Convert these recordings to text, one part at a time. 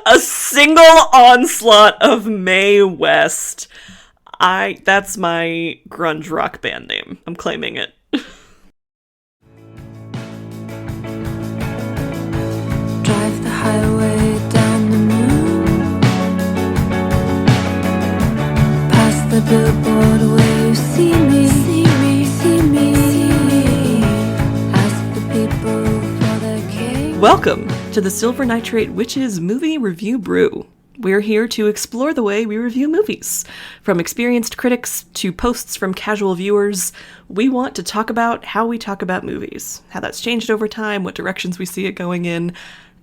A single onslaught of Mae West. That's my grunge rock band name. I'm claiming it. Drive the highway down the moon, past the billboard where you see me, see me, ask the people for their king. Welcome to the Silver Nitrate Witches movie review brew. We're here to explore the way we review movies. From experienced critics to posts from casual viewers, we want to talk about how we talk about movies, how that's changed over time, what directions we see it going in,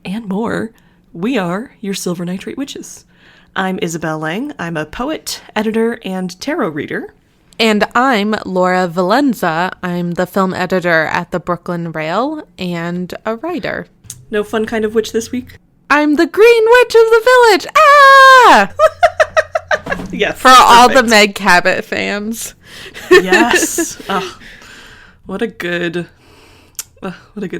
and more. We are your Silver Nitrate Witches. I'm Isabel Lang. I'm a poet, editor, and tarot reader. And I'm Laura Valenza. I'm the film editor at the Brooklyn Rail and a writer. No fun kind of witch this week? I'm the Green Witch of the Village. Ah! Yes. For all the Meg Cabot fans. Yes. What a good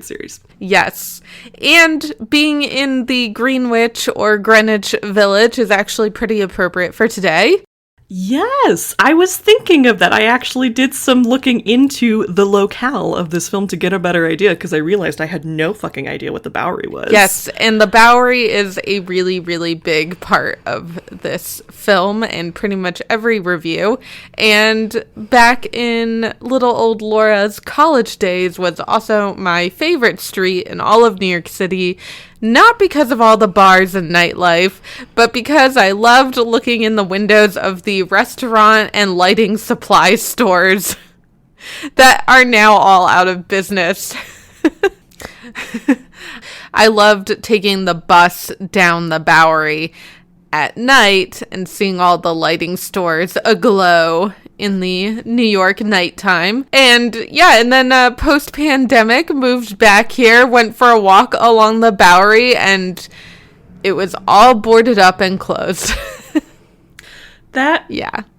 series. Yes. And being in the Greenwich or Greenwich Village is actually pretty appropriate for today. Yes, I was thinking of that. I actually did some looking into the locale of this film to get a better idea, because I realized I had no fucking idea what the Bowery was. Yes, and the Bowery is a really, really big part of this film and pretty much every review. And back in little old Laura's college days was also my favorite street in all of New York City. Not because of all the bars and nightlife, but because I loved looking in the windows of the restaurant and lighting supply stores that are now all out of business. I loved taking the bus down the Bowery at night and seeing all the lighting stores aglow in the New York nighttime. And yeah, and then post-pandemic moved back here, went for a walk along the Bowery, and it was all boarded up and closed. That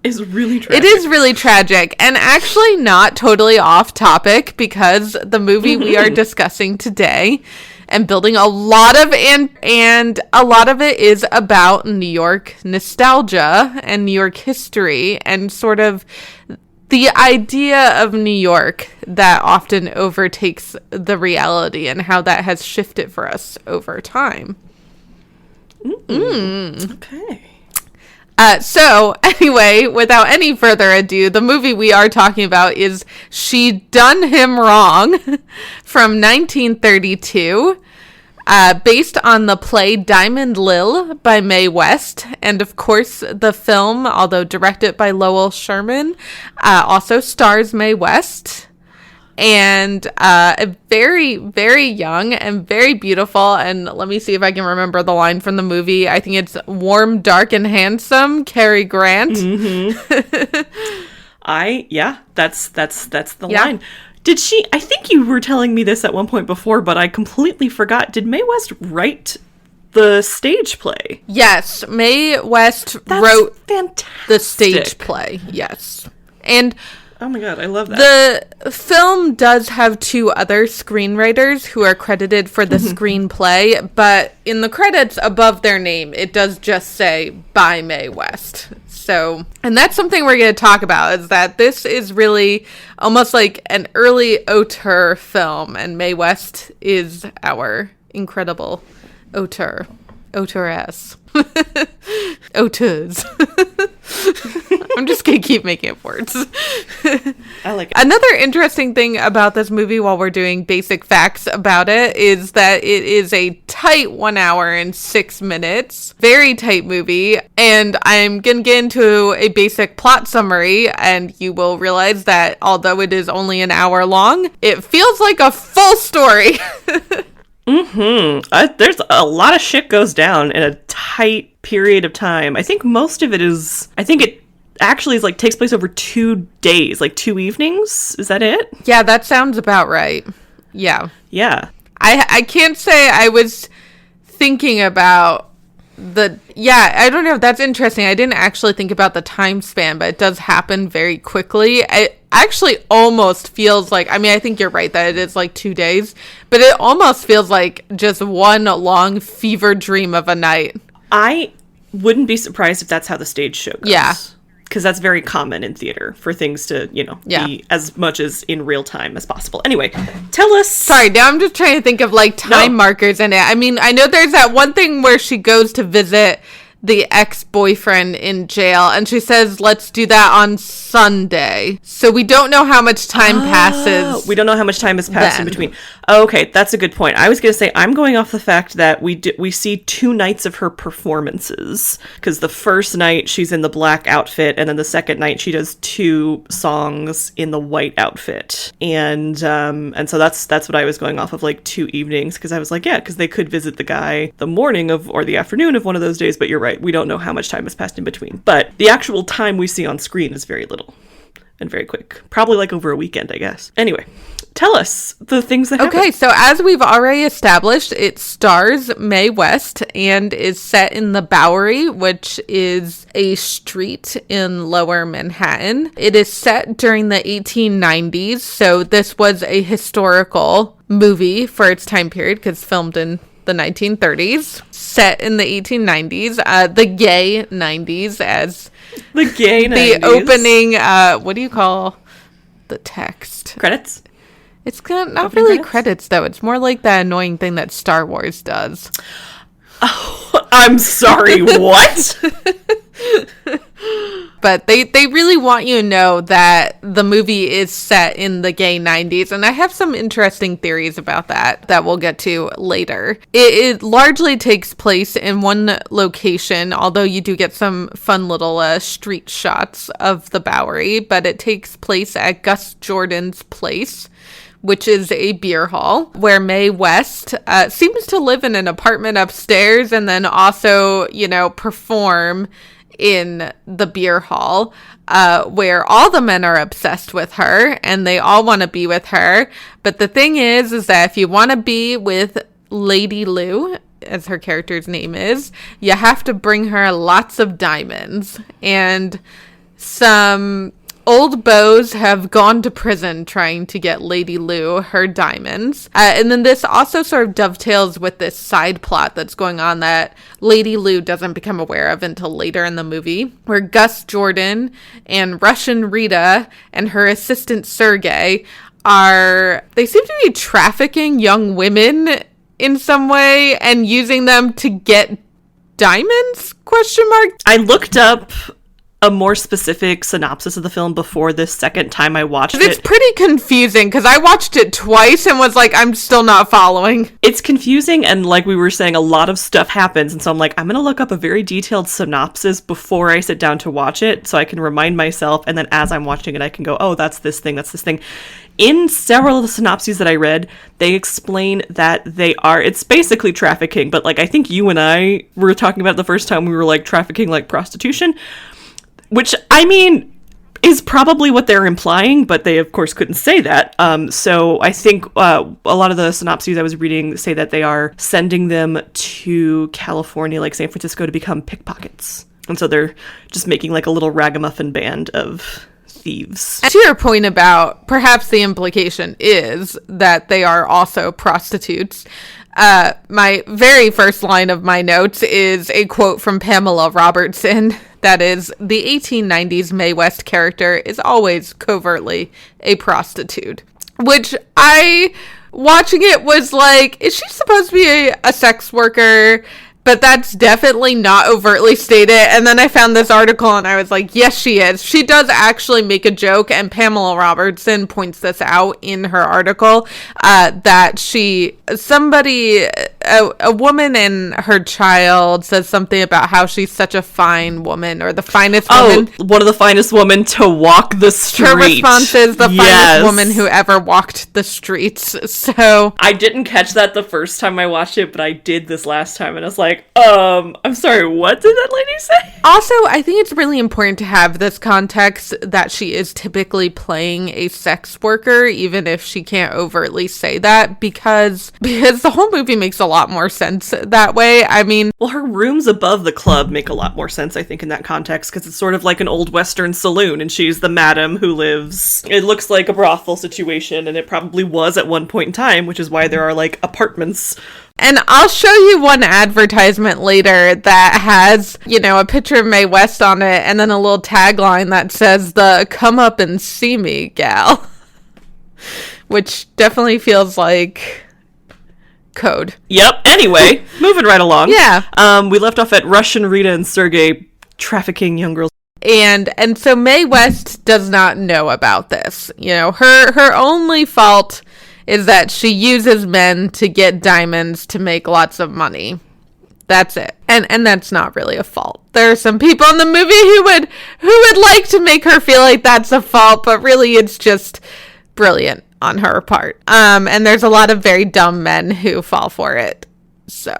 is really tragic. It is really tragic, and actually not totally off topic, because the movie we are discussing today and building a lot of and a lot of it is about New York nostalgia and New York history and sort of the idea of New York that often overtakes the reality and how that has shifted for us over time. Okay. So anyway, without any further ado, the movie we are talking about is She Done Him Wrong from 1932, based on the play Diamond Lil by Mae West. And of course, the film, although directed by Lowell Sherman, also stars Mae West. And a very, very young and very beautiful, and let me see if I can remember the line from the movie. I think it's warm, dark, and handsome, Cary Grant. That's the line. Did she, I think you were telling me this at one point before, but I completely forgot. Did Mae West write the stage play? Yes, Mae West wrote the stage play, yes. And oh my god, I love that. The film does have two other screenwriters who are credited for the screenplay, but in the credits above their name, it does just say by Mae West. So, and that's something we're going to talk about, is that this is really almost like an early auteur film, and Mae West is our incredible auteuress. Auteurs. I'm just gonna keep making up words. I like it. Another interesting thing about this movie, while we're doing basic facts about it, is that it is a tight 1 hour and 6 minutes. Very tight movie. And I'm gonna get into a basic plot summary, and you will realize that although it is only an hour long, it feels like a full story. There's a lot of shit goes down in a tight period of time. I think most of it actually is like takes place over 2 days, like 2 evenings. Is that it? Yeah, that sounds about right. Yeah. Yeah. I can't say I was thinking about I don't know. That's interesting. I didn't actually think about the time span, but it does happen very quickly. It actually almost feels like, I mean, I think you're right that it is like 2 days, but it almost feels like just one long fever dream of a night. I wouldn't be surprised if that's how the stage show goes. Yeah. Because that's very common in theater for things to, be as much as in real time as possible. Anyway, tell us. Sorry, now I'm just trying to think of like time markers in it. I mean, I know there's that one thing where she goes to visit the ex-boyfriend in jail, and she says, let's do that on Sunday. So we don't know how much time passes. We don't know how much time has passed in between. Okay, that's a good point. I was going to say, I'm going off the fact that we see 2 nights of her performances, because the first night she's in the black outfit, and then the second night she does 2 songs in the white outfit. And so that's what I was going off of, like 2 evenings, because I was like, yeah, because they could visit the guy the morning of or the afternoon of one of those days, but you're right. We don't know how much time has passed in between. But the actual time we see on screen is very little and very quick. Probably like over a weekend, I guess. Anyway, tell us the things that happen. Okay, so as we've already established, it stars Mae West and is set in the Bowery, which is a street in Lower Manhattan. It is set during the 1890s, so this was a historical movie for its time period because filmed in the 1930s, set in the 1890s, the gay 90s, as the gay 90s. The opening, what do you call the text? Credits? It's not really credits, though. It's more like that annoying thing that Star Wars does. Oh, I'm sorry, what? But they really want you to know that the movie is set in the gay 90s, and I have some interesting theories about that we'll get to later. It largely takes place in one location, although you do get some fun little street shots of the Bowery, but it takes place at Gus Jordan's place, which is a beer hall where Mae West seems to live in an apartment upstairs and then also, perform in the beer hall, where all the men are obsessed with her and they all want to be with her. But the thing is that if you want to be with Lady Lou, as her character's name is, you have to bring her lots of diamonds. And some old beaus have gone to prison trying to get Lady Lou her diamonds. And then this also sort of dovetails with this side plot that's going on that Lady Lou doesn't become aware of until later in the movie, where Gus Jordan and Russian Rita and her assistant Sergey they seem to be trafficking young women in some way and using them to get diamonds? ? I looked up a more specific synopsis of the film before this second time I watched it. It's pretty confusing because I watched it twice and was like, I'm still not following. It's confusing, and like we were saying, a lot of stuff happens, and so I'm like, I'm going to look up a very detailed synopsis before I sit down to watch it so I can remind myself, and then as I'm watching it, I can go, oh, that's this thing. In several of the synopses that I read, they explain that it's basically trafficking, but like I think you and I were talking about the first time we were like trafficking like prostitution, which, I mean, is probably what they're implying, but they, of course, couldn't say that. So I think a lot of the synopses I was reading say that they are sending them to California, like San Francisco, to become pickpockets. And so they're just making like a little ragamuffin band of thieves. To your point about perhaps the implication is that they are also prostitutes, my very first line of my notes is a quote from Pamela Robertson. That is, the 1890s Mae West character is always covertly a prostitute. Which watching it was like, is she supposed to be a sex worker? But that's definitely not overtly stated. And then I found this article and I was like, yes, she is. She does actually make a joke. And Pamela Robertson points this out in her article, that a woman and her child says something about how she's such a fine woman, or the finest woman. Oh, one of the finest women to walk the street. Her response is the finest woman who ever walked the streets. So I didn't catch that the first time I watched it, but I did this last time. And I was like, I'm sorry, what did that lady say? Also, I think it's really important to have this context that she is typically playing a sex worker, even if she can't overtly say that, because the whole movie makes a lot more sense that way. I mean, well, her rooms above the club make a lot more sense, I think, in that context, because it's sort of like an old Western saloon, and she's the madam who lives. It looks like a brothel situation, and it probably was at one point in time, which is why there are like apartments And I'll show you one advertisement later that has, a picture of Mae West on it and then a little tagline that says the "come up and see me" gal. Which definitely feels like code. Yep. Anyway, moving right along. Yeah. We left off at Russian Rita and Sergei trafficking young girls. And so Mae West does not know about this. Her only fault is that she uses men to get diamonds to make lots of money. That's it. And that's not really a fault. There are some people in the movie who would like to make her feel like that's a fault, but really it's just brilliant on her part. And there's a lot of very dumb men who fall for it. So,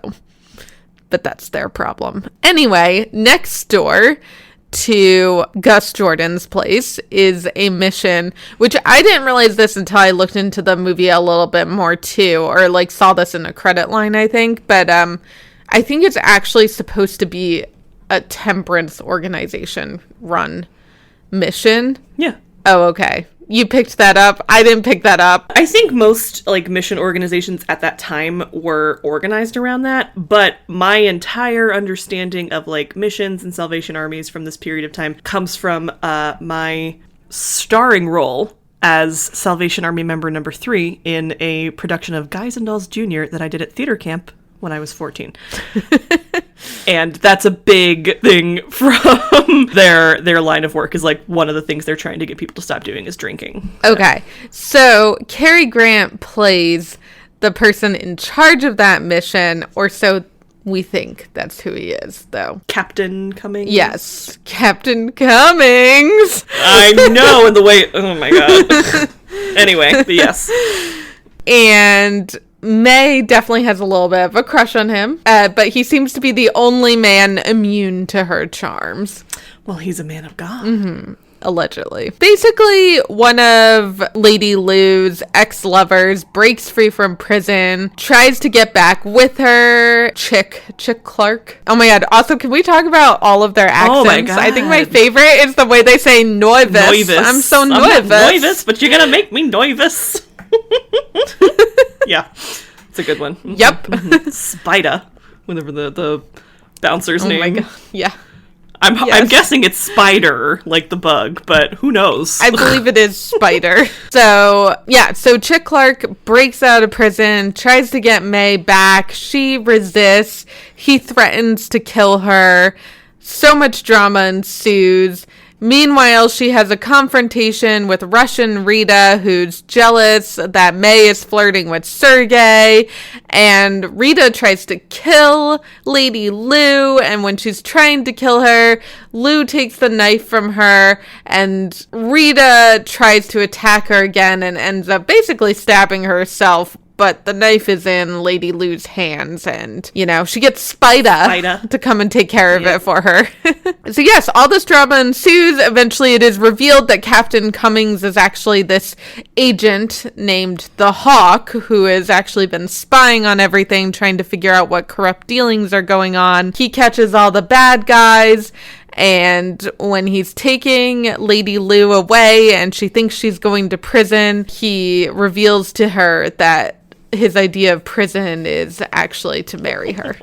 but that's their problem. Anyway, next door to Gus Jordan's place is a mission, which I didn't realize this until I looked into the movie a little bit more too, or like saw this in a credit line, I think. But I think it's actually supposed to be a temperance organization run mission. Yeah. Oh, okay. You picked that up. I didn't pick that up. I think most mission organizations at that time were organized around that, but my entire understanding of missions and Salvation Armies from this period of time comes from my starring role as Salvation Army member number 3 in a production of Guys and Dolls Jr. that I did at theater camp when I was 14. And that's a big thing from their line of work, is one of the things they're trying to get people to stop doing is drinking. Okay. So Cary Grant plays the person in charge of that mission, or so we think that's who he is, though. Captain Cummings? Yes. Captain Cummings! I know, in the way... Oh my god. Anyway, but yes. And Mae definitely has a little bit of a crush on him, but he seems to be the only man immune to her charms. Well, he's a man of God. Mm-hmm. Allegedly. Basically, one of Lady Lou's ex-lovers breaks free from prison, tries to get back with her. Chick Clark. Oh my god. Also, can we talk about all of their accents? Oh my god. I think my favorite is the way they say Noivus. I'm so nervous. I'm not Noivus, but you're gonna make me Noivus. Yeah. It's a good one. Yep. Mm-hmm. Spider. Whenever the bouncer's name. Oh my god. Yeah. I'm guessing it's Spider, like the bug, but who knows? I believe it is Spider. So Chick Clark breaks out of prison, tries to get Mae back. She resists. He threatens to kill her. So much drama ensues. Meanwhile, she has a confrontation with Russian Rita, who's jealous that Mae is flirting with Sergei, and Rita tries to kill Lady Lou, and when she's trying to kill her, Lou takes the knife from her, and Rita tries to attack her again and ends up basically stabbing herself, but the knife is in Lady Lou's hands, and, she gets Spider to come and take care of it for her. So yes, all this drama ensues. Eventually it is revealed that Captain Cummings is actually this agent named the Hawk, who has actually been spying on everything, trying to figure out what corrupt dealings are going on. He catches all the bad guys, and when he's taking Lady Lou away and she thinks she's going to prison, he reveals to her that his idea of prison is actually to marry her.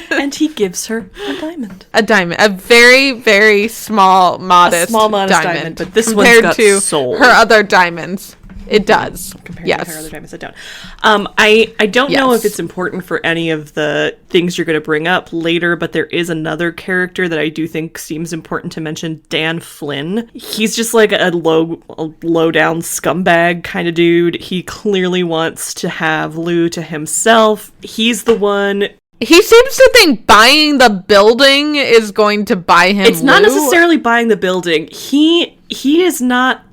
And he gives her a diamond. A diamond. A very, very small, modest diamond. But this compared one's got to soul. Her other diamonds. It does. Compared yes. to her other diamonds that don't. I don't know if it's important for any of the things you're going to bring up later, but there is another character that I do think seems important to mention, Dan Flynn. He's just like a low down scumbag kind of dude. He clearly wants to have Lou to himself. He's the one... He seems to think buying the building is going to buy him It's not necessarily buying the building. He is not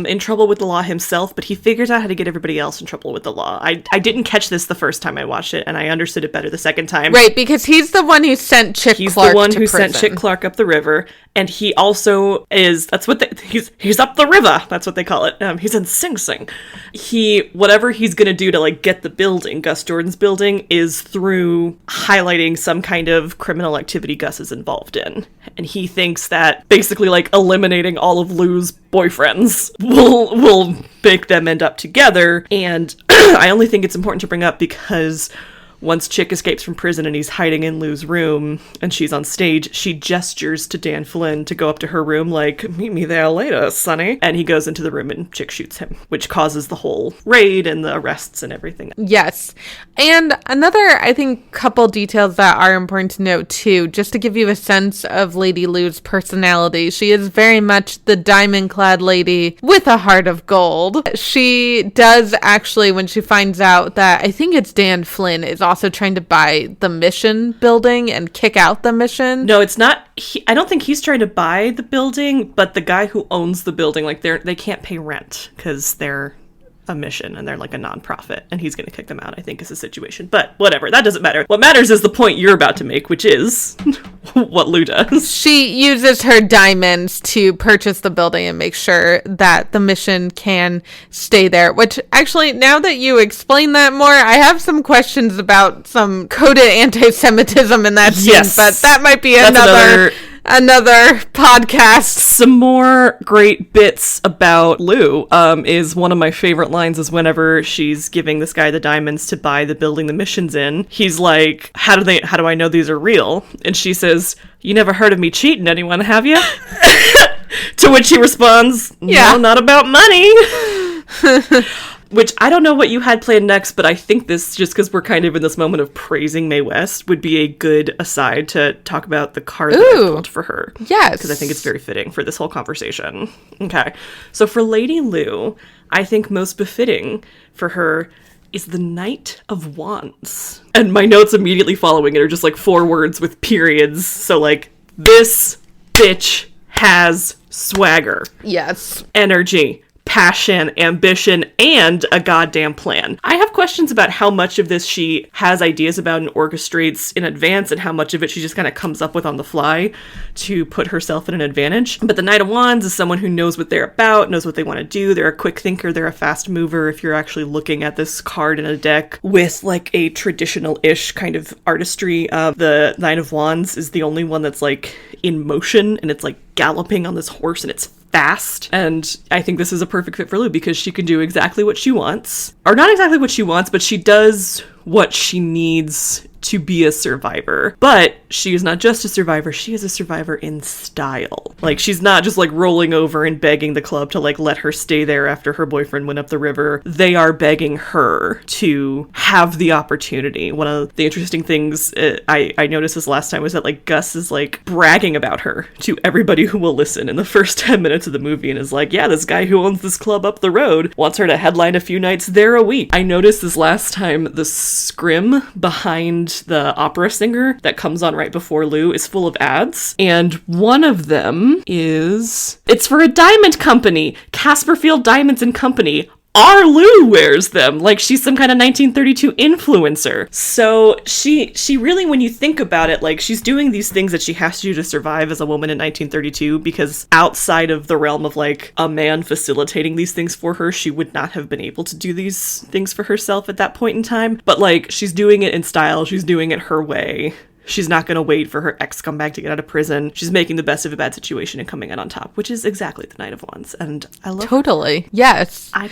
in trouble with the law himself, but he figures out how to get everybody else in trouble with the law. I didn't catch this the first time I watched it, and I understood it better the second time. Right, because he's the one who sent Chick Clark to prison. He's the one who sent Chick Clark up the river, and he also is, he's up the river, that's what they call it. He's in Sing Sing. Whatever he's gonna do to, get the building, Gus Jordan's building, is through highlighting some kind of criminal activity Gus is involved in. And he thinks that basically, eliminating all of Lou's boyfriends will make them end up together. And I only think it's important to bring up because once Chick escapes from prison and he's hiding in Lou's room and she's on stage, she gestures to Dan Flynn to go up to her room like, meet me there later, Sonny. And he goes into the room and Chick shoots him, which causes the whole raid and the arrests and everything. Yes. And another, I think, couple details that are important to note too, just to give you a sense of Lady Lou's personality. She is very much the diamond-clad lady with a heart of gold. She does actually, when she finds out that, I think it's Dan Flynn is also trying to buy the Mission building and kick out the Mission. No, it's not. I don't think he's trying to buy the building, but the guy who owns the building, like they can't pay rent because they're a mission and they're like a nonprofit, and he's going to kick them out, I think, is the situation. But whatever, that doesn't matter. What matters is the point you're about to make, which is what Lou does. She uses her diamonds to purchase the building and make sure that the Mission can stay there, which actually, now that you explain that more, I have some questions about some coded anti-Semitism in that scene, yes. But that might be another podcast. Some more great bits about Lou is one of my favorite lines is whenever she's giving this guy the diamonds to buy the building the Mission's in, he's like, how do I know these are real? And she says, you never heard of me cheating anyone, have you? To which he responds, no, not about money. Which I don't know what you had planned next, but I think this, just because we're kind of in this moment of praising Mae West, would be a good aside to talk about the card that I pulled for her. Yes. Because I think it's very fitting for this whole conversation. Okay. So for Lady Lou, I think most befitting for her is the Knight of Wands. And my notes immediately following it are just like 4 words with periods. So like, this bitch has swagger. Yes. Energy. Passion, ambition, and a goddamn plan. I have questions about how much of this she has ideas about and orchestrates in advance, and how much of it she just kind of comes up with on the fly to put herself at an advantage. But the Knight of Wands is someone who knows what they're about, knows what they want to do. They're a quick thinker, they're a fast mover. If you're actually looking at this card in a deck with like a traditional-ish kind of artistry, the Knight of Wands is the only one that's like in motion, and it's like galloping on this horse, and it's fast. And I think this is a perfect fit for Lou because she can do exactly what she wants. Or not exactly what she wants, but she does what she needs to be a survivor. But she is not just a survivor, she is a survivor in style. Like, she's not just like rolling over and begging the club to like let her stay there after her boyfriend went up the river. They are begging her to have the opportunity. One of the interesting things I noticed this last time was that like Gus is like bragging about her to everybody who will listen in the first 10 minutes of the movie, and is like, yeah, this guy who owns this club up the road wants her to headline a few nights there a week. I noticed this last time, the scrim behind the opera singer that comes on right before Lou is full of ads, and one of them is, it's for a diamond company, Casperfield Diamonds and Company. Our Lou wears them, like she's some kind of 1932 influencer. So she really, when you think about it, like she's doing these things that she has to do to survive as a woman in 1932, because outside of the realm of like a man facilitating these things for her, she would not have been able to do these things for herself at that point in time. But like, she's doing it in style, she's doing it her way. She's not going to wait for her ex-scumbag to get out of prison. She's making the best of a bad situation and coming out on top, which is exactly the Knight of Wands. And I love Totally. Her. Yes. I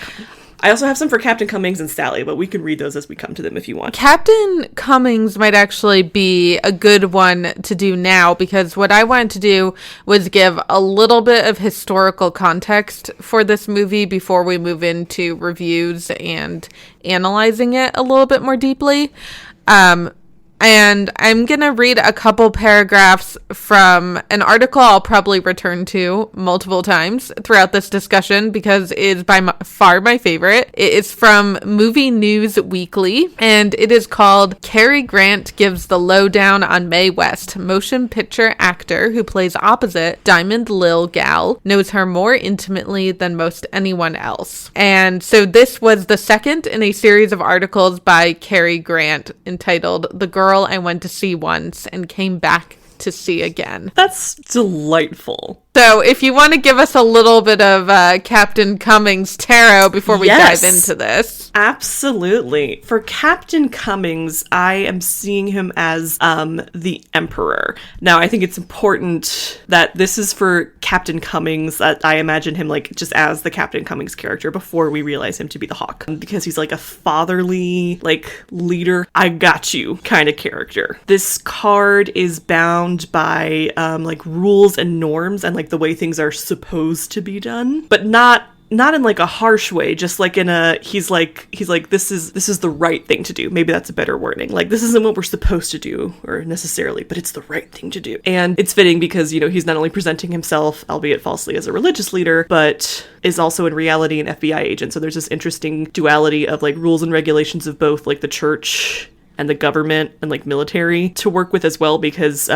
also have some for Captain Cummings and Sally, but we can read those as we come to them if you want. Captain Cummings might actually be a good one to do now, because what I wanted to do was give a little bit of historical context for this movie before we move into reviews and analyzing it a little bit more deeply. And I'm going to read a couple paragraphs from an article I'll probably return to multiple times throughout this discussion because it is by far my favorite. It is from Movie News Weekly, and it is called Cary Grant Gives the Lowdown on Mae West, motion picture actor who plays opposite Diamond Lil Gal, knows her more intimately than most anyone else. And so this was the second in a series of articles by Cary Grant entitled The Girl I Went to See Once and Came Back to See Again. That's delightful. So if you want to give us a little bit of Captain Cummings tarot before we dive into this. Absolutely. For Captain Cummings, I am seeing him as the Emperor. Now, I think it's important that this is for Captain Cummings, that I imagine him like just as the Captain Cummings character before we realize him to be the Hawk. Because he's like a fatherly, like leader, I got you kind of character. This card is bound by like rules and norms and like the way things are supposed to be done, but not in like a harsh way, just like in a he's like this is the right thing to do. Maybe that's a better wording. Like, this isn't what we're supposed to do or necessarily, but it's the right thing to do. And it's fitting because, you know, he's not only presenting himself, albeit falsely, as a religious leader, but is also in reality an FBI agent. So there's this interesting duality of like rules and regulations of both like the church and the government and like military to work with as well, because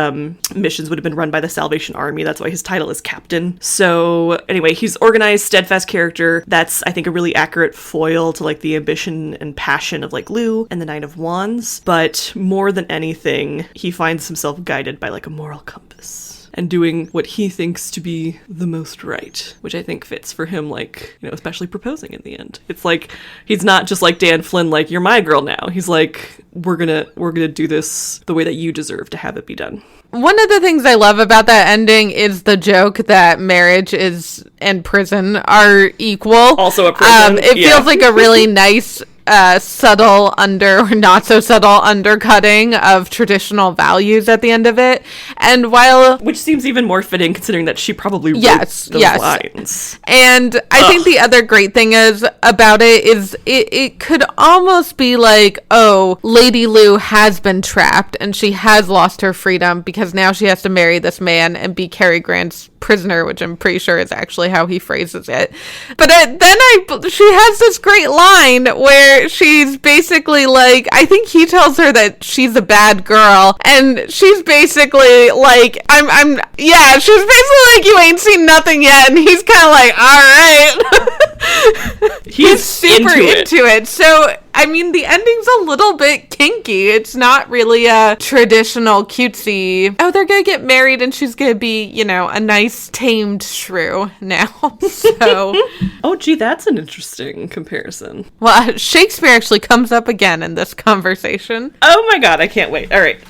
missions would have been run by the Salvation Army. That's why his title is Captain. So anyway, he's organized, steadfast character. That's, I think, a really accurate foil to like the ambition and passion of like Lou and the Nine of Wands. But more than anything, he finds himself guided by like a moral compass and doing what he thinks to be the most right, which I think fits for him, like, you know, especially proposing in the end. It's like, he's not just like Dan Flynn, like, you're my girl now. He's like, we're gonna do this the way that you deserve to have it be done. One of the things I love about that ending is the joke that marriage and prison are equal. Also a prison. It feels like a really nice subtle or not so subtle undercutting of traditional values at the end of it. And which seems even more fitting considering that she probably wrote those lines. And I think the other great thing about it is it could almost be like, oh, Lady Lou has been trapped and she has lost her freedom because now she has to marry this man and be Cary Grant's prisoner, which I'm pretty sure is actually how he phrases it. But she has this great line where she's basically like, I think he tells her that she's a bad girl, and she's basically like, she's basically like, you ain't seen nothing yet, and he's kind of like, all right. He's super into it. So, I mean, the ending's a little bit kinky. It's not really a traditional cutesy, oh, they're gonna get married and she's gonna be, you know, a nice tamed shrew now. So oh, gee, that's an interesting comparison. Well, Shakespeare actually comes up again in this conversation. Oh my god, I can't wait. All right.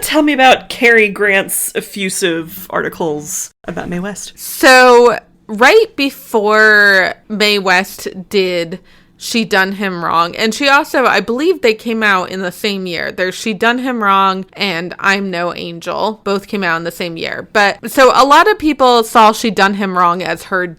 Tell me about Cary Grant's effusive articles about Mae West. So right before Mae West did She Done Him Wrong, and she also, I believe they came out in the same year. There's She Done Him Wrong and I'm No Angel. Both came out in the same year. But so a lot of people saw She Done Him Wrong as her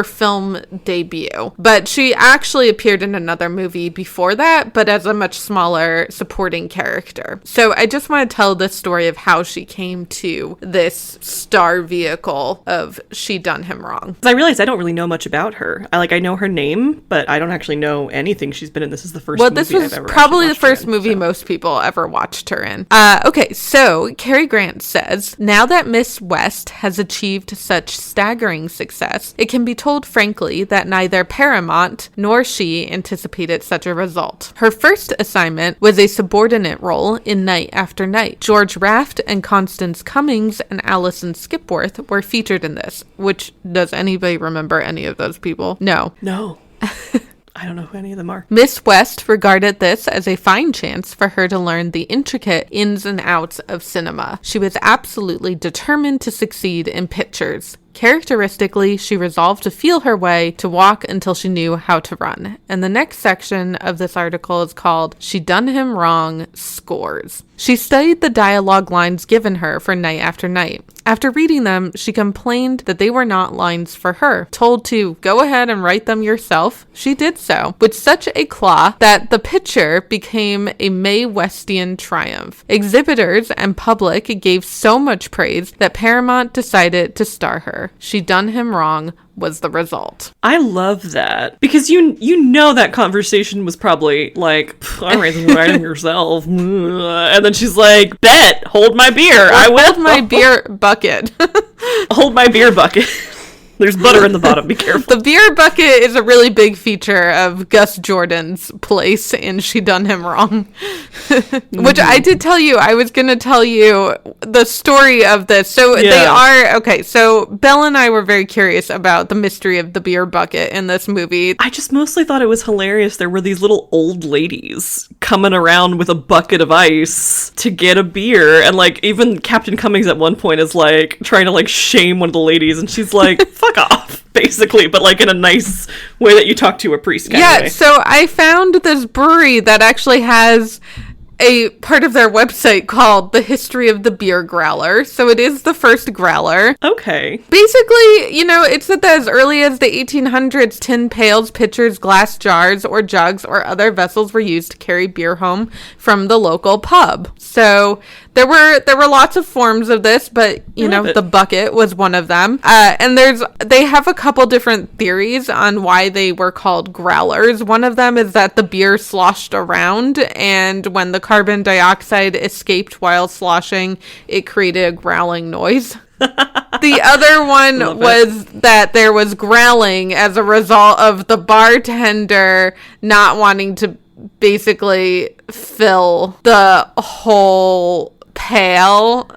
film debut. But she actually appeared in another movie before that, but as a much smaller supporting character. So I just want to tell this story of how she came to this star vehicle of She Done Him Wrong. I realized I don't really know much about her. I know her name, but I don't actually know anything she's been in. This is the first movie I've ever watched. Well, this was probably the first movie most people ever watched her in. Okay, so Cary Grant says, now that Miss West has achieved such staggering success, it can be told frankly that neither Paramount nor she anticipated such a result. Her first assignment was a subordinate role in Night After Night. George Raft and Constance Cummings and Alison Skipworth were featured in this, which, does anybody remember any of those people? No. I don't know who any of them are. Miss West regarded this as a fine chance for her to learn the intricate ins and outs of cinema. She was absolutely determined to succeed in pictures. Characteristically, she resolved to feel her way to walk until she knew how to run. And the next section of this article is called She Done Him Wrong, Scores. She studied the dialogue lines given her for Night After Night. After reading them, she complained that they were not lines for her. Told to go ahead and write them yourself, she did so, with such eclat that the picture became a Mae Westian triumph. Exhibitors and public gave so much praise that Paramount decided to star her. She Done Him Wrong was the result. I love that, because you know that conversation was probably like, I'm writing yourself, and then she's like, bet, hold my beer. I will hold my beer bucket. Hold my beer bucket. There's butter in the bottom. Be careful. The beer bucket is a really big feature of Gus Jordan's place in She Done Him Wrong. Which I did tell you. I was going to tell you the story of this. So they are... Okay, so Belle and I were very curious about the mystery of the beer bucket in this movie. I just mostly thought it was hilarious. There were these little old ladies coming around with a bucket of ice to get a beer. And, like, even Captain Cummings at one point is, like, trying to, like, shame one of the ladies. And she's like, fuck off, basically. But, like, in a nice way that you talk to a priest kind of way. So I found this brewery that actually has a part of their website called The History of the Beer Growler. So it is the first growler. Okay. Basically, you know, it said that as early as the 1800s, tin pails, pitchers, glass jars, or jugs, or other vessels were used to carry beer home from the local pub. So there were lots of forms of this, but, you know, the bucket was one of them. And they have a couple different theories on why they were called growlers. One of them is that the beer sloshed around, and when the carbon dioxide escaped while sloshing, it created a growling noise. The other one was that there was growling as a result of the bartender not wanting to basically fill the whole pail.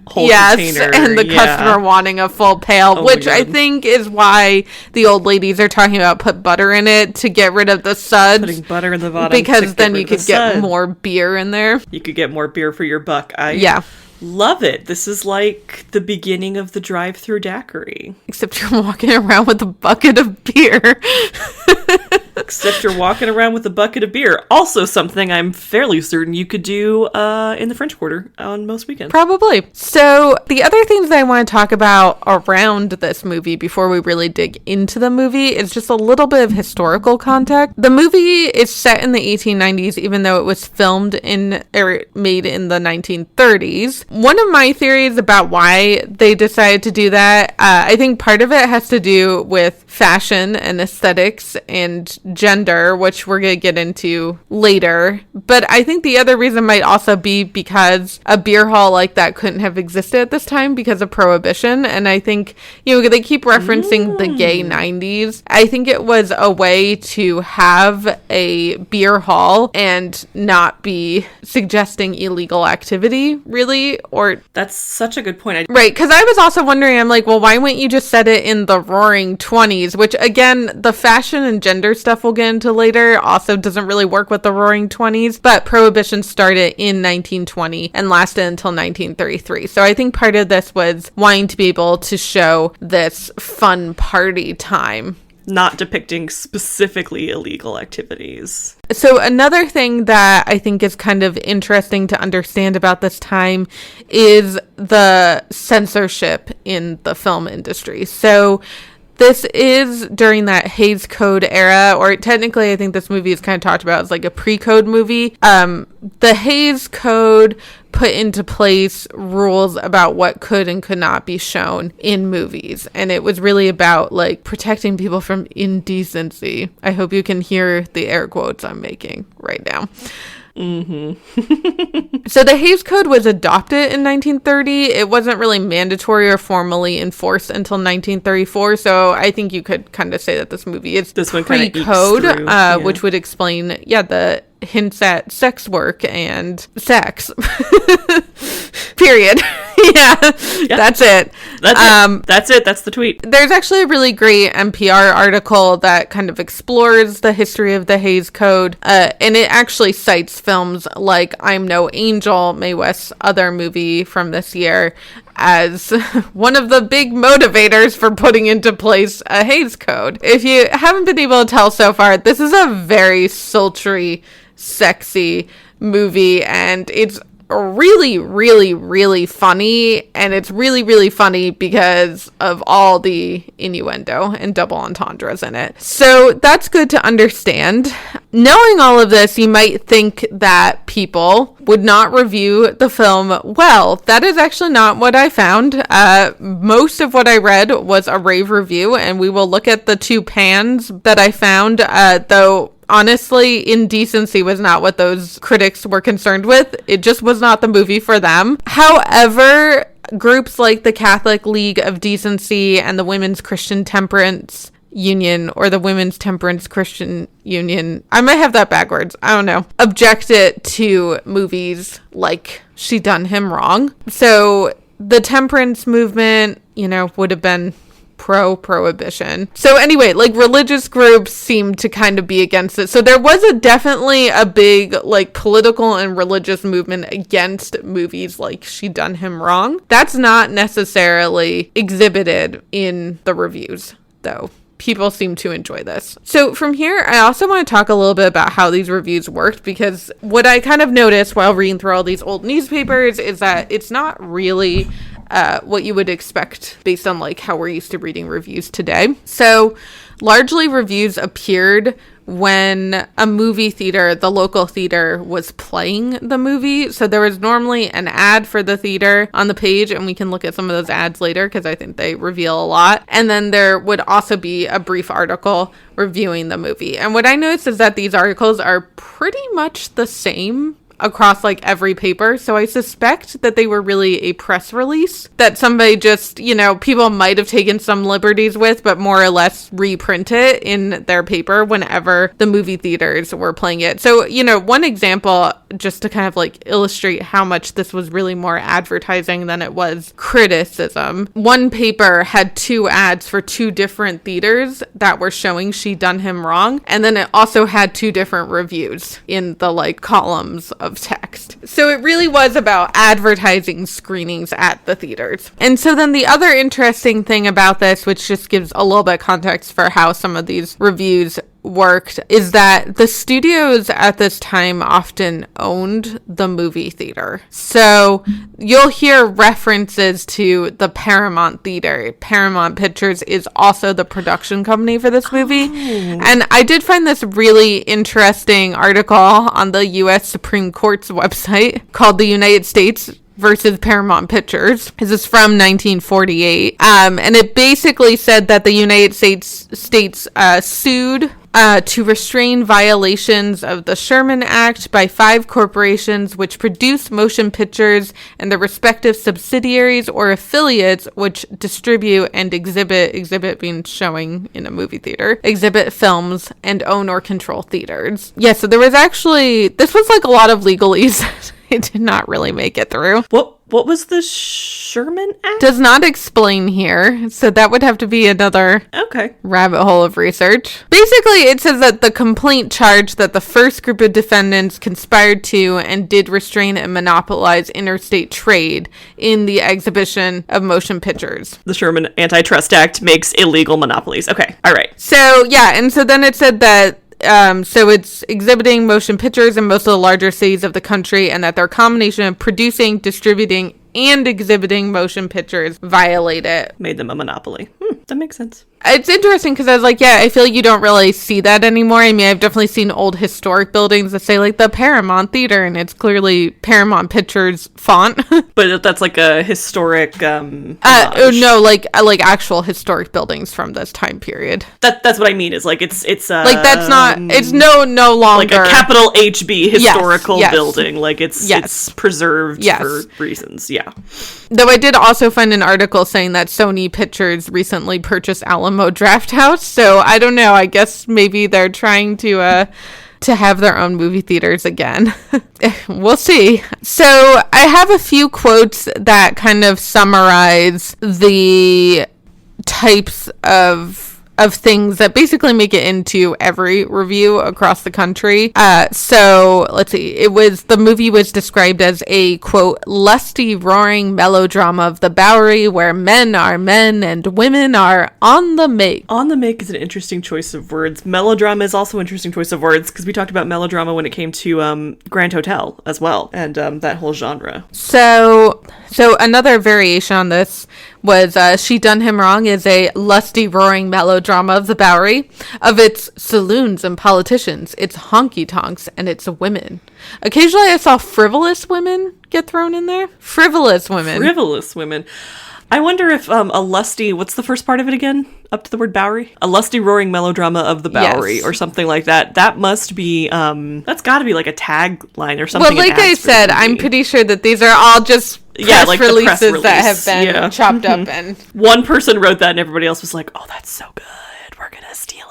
Container, and the customer wanting a full pail, which I think is why the old ladies are talking about put butter in it to get rid of the suds. Putting butter in the bottom because then you could get more beer in there. You could get more beer for your buck. Love it. This is like the beginning of the drive-through daiquiri. Except you're walking around with a bucket of beer. Except you're walking around with a bucket of beer. Also something I'm fairly certain you could do in the French Quarter on most weekends. Probably. So the other things that I want to talk about around this movie before we really dig into the movie is just a little bit of historical context. The movie is set in the 1890s, even though it was filmed made in the 1930s. One of my theories about why they decided to do that, I think part of it has to do with fashion and aesthetics and gender, which we're going to get into later. But I think the other reason might also be because a beer hall like that couldn't have existed at this time because of Prohibition. And I think, you know, they keep referencing the gay 90s. I think it was a way to have a beer hall and not be suggesting illegal activity, really. Or that's such a good point. Right, because I was also wondering, I'm like, well, why wouldn't you just set it in the Roaring 20s? Which, again, the fashion and gender stuff we'll get into later also doesn't really work with the Roaring 20s, but Prohibition started in 1920 and lasted until 1933. So I think part of this was wanting to be able to show this fun party time. Not depicting specifically illegal activities. So another thing that I think is kind of interesting to understand about this time is the censorship in the film industry. So this is during that Hays Code era, or technically I think this movie is kind of talked about as like a pre-code movie. The Hays Code put into place rules about what could and could not be shown in movies. And it was really about like protecting people from indecency. I hope you can hear the air quotes I'm making right now. So the Hays Code was adopted in 1930. It wasn't really mandatory or formally enforced until 1934. So I think you could kind of say that this movie is pre-code, which would explain, the hints at sex work and sex. Period. That's it. That's it. That's the tweet. There's actually a really great NPR article that kind of explores the history of the Hays Code, and it actually cites films like I'm No Angel, Mae West's other movie from this year, as one of the big motivators for putting into place a Hays Code. If you haven't been able to tell so far, this is a very sultry, sexy movie, and it's really, really, really funny, and it's really, really funny because of all the innuendo and double entendres in it. So that's good to understand. Knowing all of this, you might think that people would not review the film well. That is actually not what I found. Most of what I read was a rave review, and we will look at the two pans that I found, though honestly, indecency was not what those critics were concerned with. It just was not the movie for them. However, groups like the Catholic League of Decency and the Women's Christian Temperance Union, or the Women's Temperance Christian Union, I might have that backwards, I don't know, objected to movies like She Done Him Wrong. So the temperance movement, would have been pro-prohibition. So anyway, like, religious groups seem to kind of be against it. So there was definitely a big, like, political and religious movement against movies like She Done Him Wrong. That's not necessarily exhibited in the reviews, though. People seem to enjoy this. So from here, I also want to talk a little bit about how these reviews worked, because what I kind of noticed while reading through all these old newspapers is that it's not really what you would expect based on like how we're used to reading reviews today. So largely reviews appeared when a movie theater, the local theater, was playing the movie. So there was normally an ad for the theater on the page, and we can look at some of those ads later because I think they reveal a lot. And then there would also be a brief article reviewing the movie. And what I noticed is that these articles are pretty much the same across like every paper. So I suspect that they were really a press release that somebody just, people might have taken some liberties with, but more or less reprint it in their paper whenever the movie theaters were playing it. So, one example, just to kind of like illustrate how much this was really more advertising than it was criticism. One paper had 2 ads for 2 different theaters that were showing She Done Him Wrong. And then it also had 2 different reviews in the like columns of text. So it really was about advertising screenings at the theaters. And so then the other interesting thing about this, which just gives a little bit of context for how some of these reviews worked, is that the studios at this time often owned the movie theater. So you'll hear references to the Paramount Theater. Paramount Pictures is also the production company for this movie. And I did find this really interesting article on the U.S. Supreme Court's website called The United States versus Paramount Pictures. This is from 1948. And it basically said that the United States sued to restrain violations of the Sherman Act by 5 corporations which produce motion pictures and their respective subsidiaries or affiliates which distribute and exhibit being showing in a movie theater, exhibit films and own or control theaters. Yeah, so there was actually, this was like a lot of legalese. It did not really make it through. What was the Sherman Act? Does not explain here, so that would have to be another rabbit hole of research. Basically, it says that the complaint charged that the first group of defendants conspired to and did restrain and monopolize interstate trade in the exhibition of motion pictures. The Sherman Antitrust Act makes illegal monopolies. Okay, all right. So, yeah, and so then it said that so it's exhibiting motion pictures in most of the larger cities of the country, and that their combination of producing, distributing, and exhibiting motion pictures violate it. Made them a monopoly. That makes sense. It's interesting because I was like, yeah, I feel like you don't really see that anymore. I mean, I've definitely seen old historic buildings that say like the Paramount Theater, and it's clearly Paramount Pictures font. But that's like a historic no, like actual historic buildings from this time period. That's what I mean, is like it's like that's not, it's no longer like a capital HB historical building. Like it's preserved for reasons. Yeah. Though I did also find an article saying that Sony Pictures recently purchased Alamo Drafthouse, so I don't know. I guess maybe they're trying to have their own movie theaters again. We'll see. So I have a few quotes that kind of summarize the types of things that basically make it into every review across the country. So let's see. The movie was described as a, quote, lusty, roaring melodrama of the Bowery where men are men and women are on the make. On the make is an interesting choice of words. Melodrama is also an interesting choice of words, because we talked about melodrama when it came to Grand Hotel as well, and that whole genre. So another variation on this was She Done Him Wrong is a lusty, roaring melodrama of the Bowery, of its saloons and politicians, its honky-tonks, and its women. Occasionally I saw frivolous women get thrown in there. Frivolous women. I wonder if a lusty, what's the first part of it again? Up to the word Bowery? A lusty, roaring melodrama of the Bowery, or something like that. That must be, that's gotta be like a tagline or something. Well, like I said, I'm pretty sure that these are all just Yeah, press like the press releases that have release. been Yeah. chopped up and One person wrote that and everybody else was like, oh, that's so good. We're gonna steal it.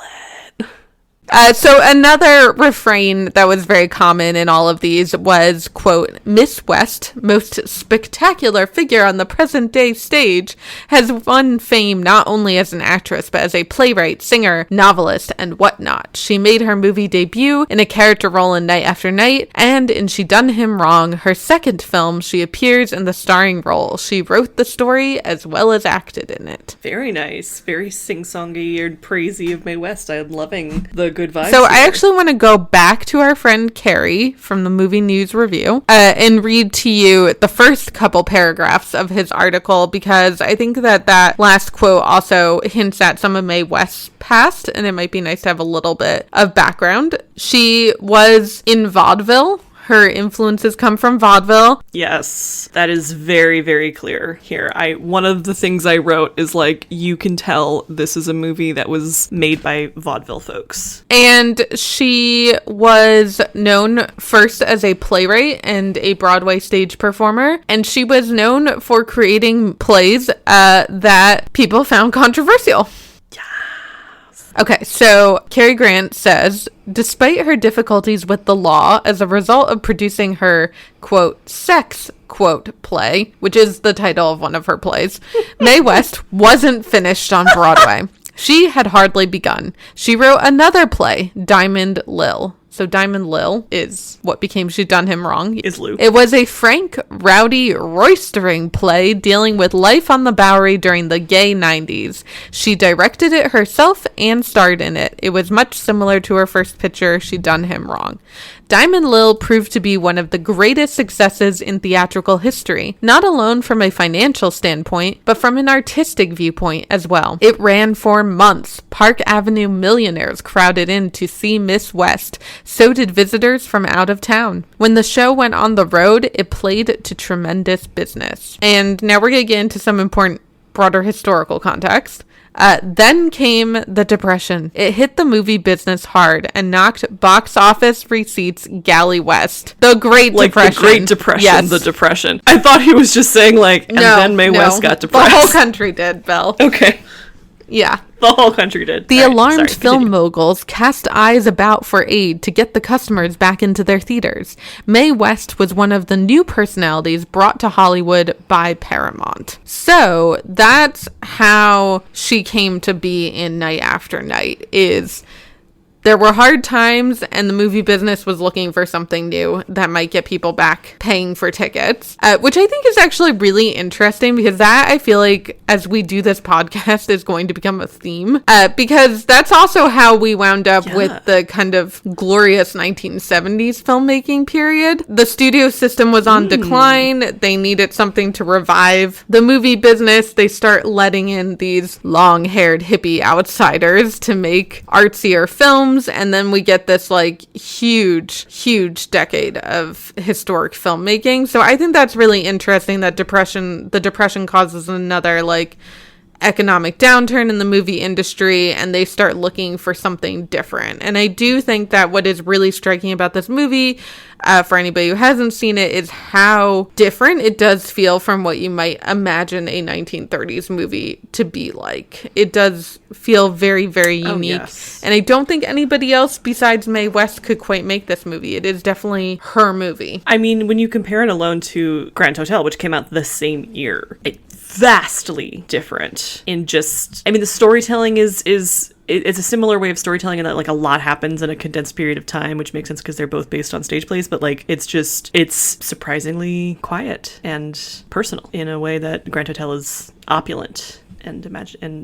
So another refrain that was very common in all of these was, quote, Miss West, most spectacular figure on the present day stage, has won fame not only as an actress, but as a playwright, singer, novelist, and whatnot. She made her movie debut in a character role in Night After Night, and in She Done Him Wrong, her second film, she appears in the starring role. She wrote the story as well as acted in it. Very nice. Very sing-songy and praisey of Mae West. I'm loving the good vibes. So I here. actually want to go back to our friend Cary from the Movie News Review and read to you the first couple paragraphs of his article, because I think that that last quote also hints at some of Mae West's past, and it might be nice to have a little bit of background. She was in vaudeville. Her influences come from vaudeville. Yes, that is very, very clear here. One of the things I wrote is like, you can tell this is a movie that was made by vaudeville folks. And she was known first as a playwright and a Broadway stage performer. And she was known for creating plays that people found controversial. Okay, so Cary Grant says, despite her difficulties with the law as a result of producing her, quote, sex, quote, play, which is the title of one of her plays, Mae West wasn't finished on Broadway. She had hardly begun. She wrote another play, Diamond Lil. So Diamond Lil is what became She Done Him Wrong. Is Luke. It was a frank, rowdy, roistering play dealing with life on the Bowery during the gay 90s. She directed it herself and starred in it. It was much similar to her first picture, She Done Him Wrong. Diamond Lil proved to be one of the greatest successes in theatrical history, not alone from a financial standpoint, but from an artistic viewpoint as well. It ran for months. Park Avenue millionaires crowded in to see Miss West. So did visitors from out of town. When the show went on the road, it played to tremendous business. And now we're going to get into some important broader historical context. Then came the Depression. It hit the movie business hard and knocked box office receipts galley west. The Great Depression. The Great Depression, yes. The Depression. I thought he was just saying like, and then Mae West got depressed. The whole country did, Belle. Okay. Yeah. The whole country did. The All right, alarmed sorry, film continue. moguls cast eyes about for aid to get the customers back into their theaters. Mae West was one of the new personalities brought to Hollywood by Paramount. So that's how she came to be in Night After Night. There were hard times, and the movie business was looking for something new that might get people back paying for tickets, which I think is actually really interesting, because that, I feel like, as we do this podcast, is going to become a theme, because that's also how we wound up with the kind of glorious 1970s filmmaking period. The studio system was on decline. They needed something to revive the movie business. They start letting in these long-haired hippie outsiders to make artsier films. And then we get this like huge decade of historic filmmaking. So I think that's really interesting that the depression causes another like economic downturn in the movie industry, and they start looking for something different. And I do think that what is really striking about this movie, for anybody who hasn't seen it, is how different it does feel from what you might imagine a 1930s movie to be like. It does feel very, very unique. Yes. And I don't think anybody else besides Mae West could quite make this movie. It is definitely her movie. I mean, when you compare it alone to Grand Hotel, which came out the same year, it's vastly different in just, I mean, the storytelling it's a similar way of storytelling in that like a lot happens in a condensed period of time, which makes sense because they're both based on stage plays, but like it's surprisingly quiet and personal in a way that Grand Hotel is opulent and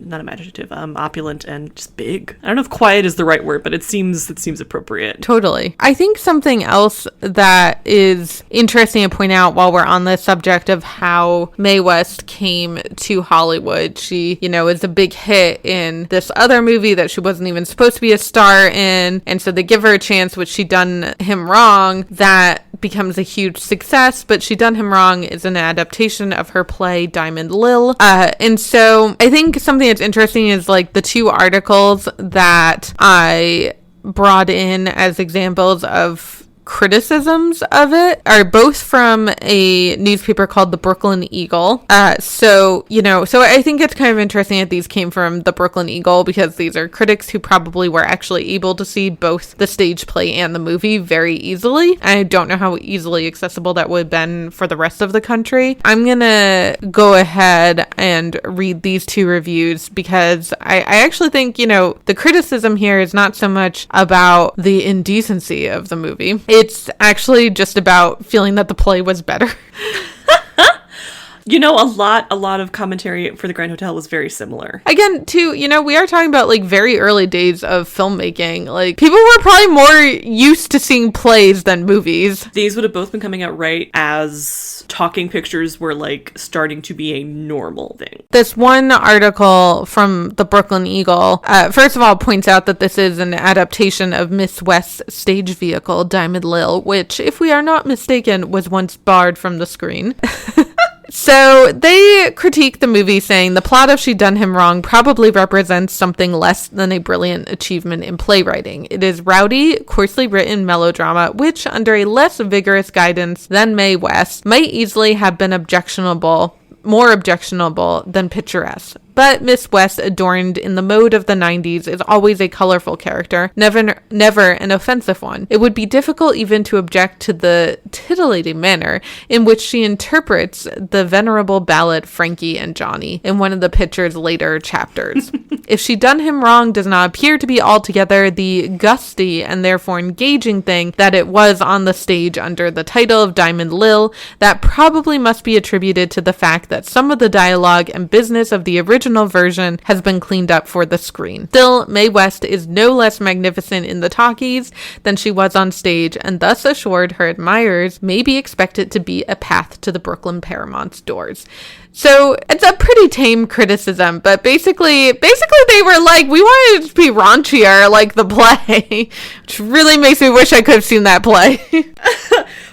not imaginative, opulent and just big. I don't know if quiet is the right word, but it seems appropriate. Totally. I think something else that is interesting to point out while we're on the subject of how Mae West came to Hollywood, she, is a big hit in this other movie that she wasn't even supposed to be a star in, and so they give her a chance, which She Done Him Wrong, that becomes a huge success, but She Done Him Wrong is an adaptation of her play Diamond Lil. And so I think something that's interesting is like the two articles that I brought in as examples of criticisms of it are both from a newspaper called the Brooklyn Eagle. So I think it's kind of interesting that these came from the Brooklyn Eagle, because these are critics who probably were actually able to see both the stage play and the movie very easily. I don't know how easily accessible that would have been for the rest of the country. I'm gonna go ahead and read these two reviews, because I actually think, the criticism here is not so much about the indecency of the movie. It's actually just about feeling that the play was better. A lot of commentary for the Grand Hotel was very similar. Again, too, we are talking about like very early days of filmmaking. Like, people were probably more used to seeing plays than movies. These would have both been coming out right as talking pictures were like starting to be a normal thing. This one article from the Brooklyn Eagle, first of all, points out that this is an adaptation of Miss West's stage vehicle, Diamond Lil, which, if we are not mistaken, was once barred from the screen. So they critique the movie, saying the plot of She Done Him Wrong probably represents something less than a brilliant achievement in playwriting. It is rowdy, coarsely written melodrama, which, under a less vigorous guidance than Mae West, might easily have been more objectionable than picturesque. But Miss West, adorned in the mode of the 90s, is always a colorful character, never an offensive one. It would be difficult even to object to the titillating manner in which she interprets the venerable ballad Frankie and Johnny in one of the picture's later chapters. If She Done Him Wrong does not appear to be altogether the gusty and therefore engaging thing that it was on the stage under the title of Diamond Lil, that probably must be attributed to the fact that some of the dialogue and business of the original version has been cleaned up for the screen. Still, Mae West is no less magnificent in the talkies than she was on stage, and thus assured her admirers may be expected to be a path to the Brooklyn Paramount's doors. So it's a pretty tame criticism, but basically they were like, we wanted it to be raunchier like the play, which really makes me wish I could have seen that play.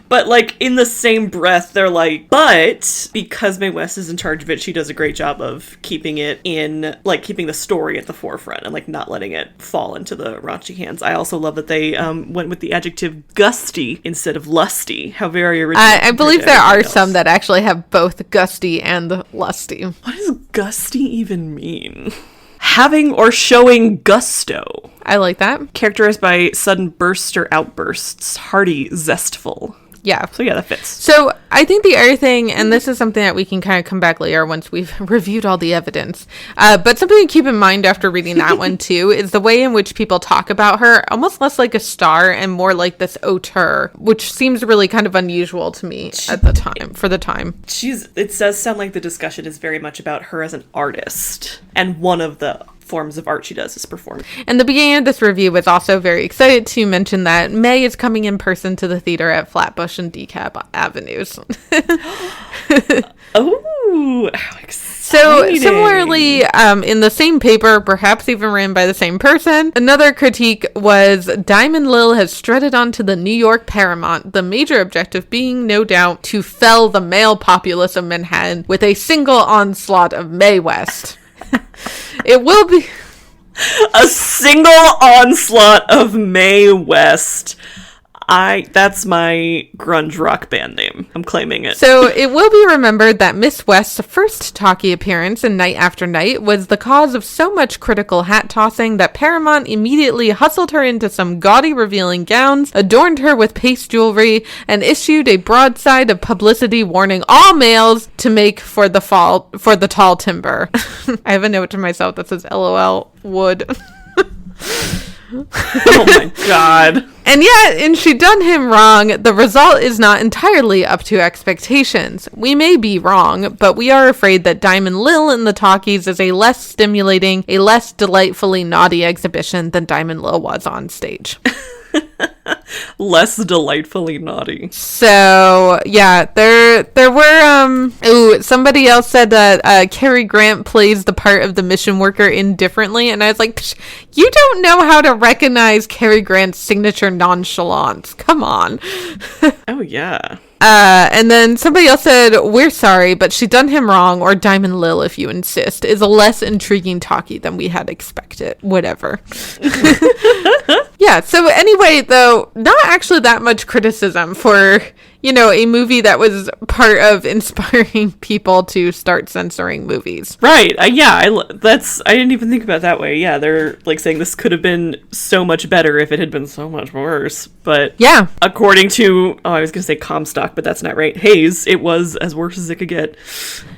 But, like, in the same breath, they're like, but because Mae West is in charge of it, she does a great job of keeping it in, like, keeping the story at the forefront and, like, not letting it fall into the raunchy hands. I also love that they went with the adjective gusty instead of lusty. How very original. I believe there are some that actually have both gusty and lusty. What does gusty even mean? Having or showing gusto. I like that. Characterized by sudden bursts or outbursts. Hearty, zestful. Yeah. So yeah, that fits. So I think the other thing, and this is something that we can kind of come back later once we've reviewed all the evidence, but something to keep in mind after reading that one too, is the way in which people talk about her, almost less like a star and more like this auteur, which seems really kind of unusual to me at the time, for the time. It does sound like the discussion is very much about her as an artist, and one of the forms of art she does is perform. And the beginning of this review was also very excited to mention that May is coming in person to the theater at Flatbush and DeKalb Avenues. Oh, how exciting. So similarly, in the same paper, perhaps even written by the same person, another critique was Diamond Lil has strutted onto the New York Paramount, the major objective being, no doubt, to fell the male populace of Manhattan with a single onslaught of Mae West. It will be a single onslaught of Mae West. That's my grunge rock band name. I'm claiming it. So it will be remembered that Miss West's first talkie appearance in Night After Night was the cause of so much critical hat tossing that Paramount immediately hustled her into some gaudy revealing gowns, adorned her with paste jewelry, and issued a broadside of publicity warning all males to make for the tall timber. I have a note to myself that says LOL would. Oh my god. And yet, in She Done Him Wrong, the result is not entirely up to expectations. We may be wrong, but we are afraid that Diamond Lil in the talkies is a less stimulating, a less delightfully naughty exhibition than Diamond Lil was on stage. Less delightfully naughty. So yeah, there were somebody else said that Cary Grant plays the part of the mission worker indifferently, and I was like, you don't know how to recognize Cary Grant's signature nonchalance. Come on. Oh yeah. And then somebody else said, we're sorry, but She Done Him Wrong, or Diamond Lil if you insist, is a less intriguing talkie than we had expected. Whatever. Yeah, so anyway, though, not actually that much criticism for, you know, a movie that was part of inspiring people to start censoring movies. Right. I didn't even think about it that way. Yeah, they're like saying this could have been so much better if it had been so much worse. But yeah, according to, I was going to say Comstock, but that's not right. Hayes, it was as worse as it could get.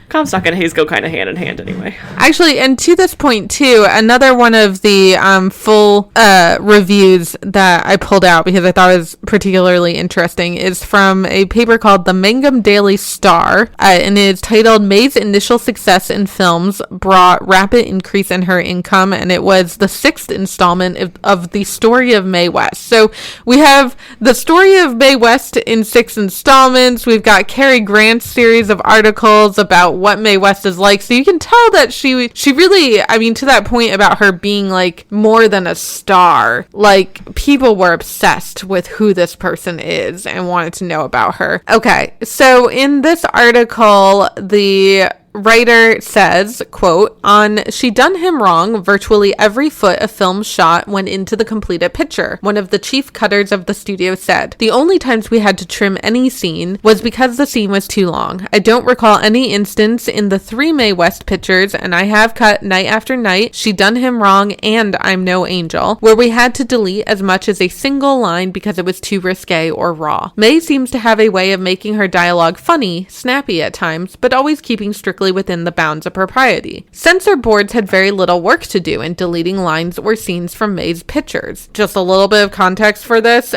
Comstock and Hayes go kind of hand in hand anyway. Actually, and to this point too, another one of the full reviews that I pulled out because I thought was particularly interesting is from a paper called The Mangum Daily Star, and it's titled May's Initial Success in Films Brought Rapid Increase in Her Income, and it was the 6th installment of the story of Mae West. So we have the story of Mae West in 6 installments. We've got Cary Grant's series of articles about what Mae West is like, so you can tell that she really, I mean, to that point about her being like more than a star, like people were obsessed with who this person is and wanted to know about her. Okay, so in this article, the writer says, quote, on She Done Him Wrong, virtually every foot of film shot went into the completed picture. One of the chief cutters of the studio said, the only times we had to trim any scene was because the scene was too long. I don't recall any instance in the 3 Mae West pictures, and I have cut Night After Night, She Done Him Wrong, and I'm No Angel, where we had to delete as much as a single line because it was too risque or raw. Mae seems to have a way of making her dialogue funny, snappy at times, but always keeping strictly within the bounds of propriety. Censor boards had very little work to do in deleting lines or scenes from Mae's pictures. Just a little bit of context for this,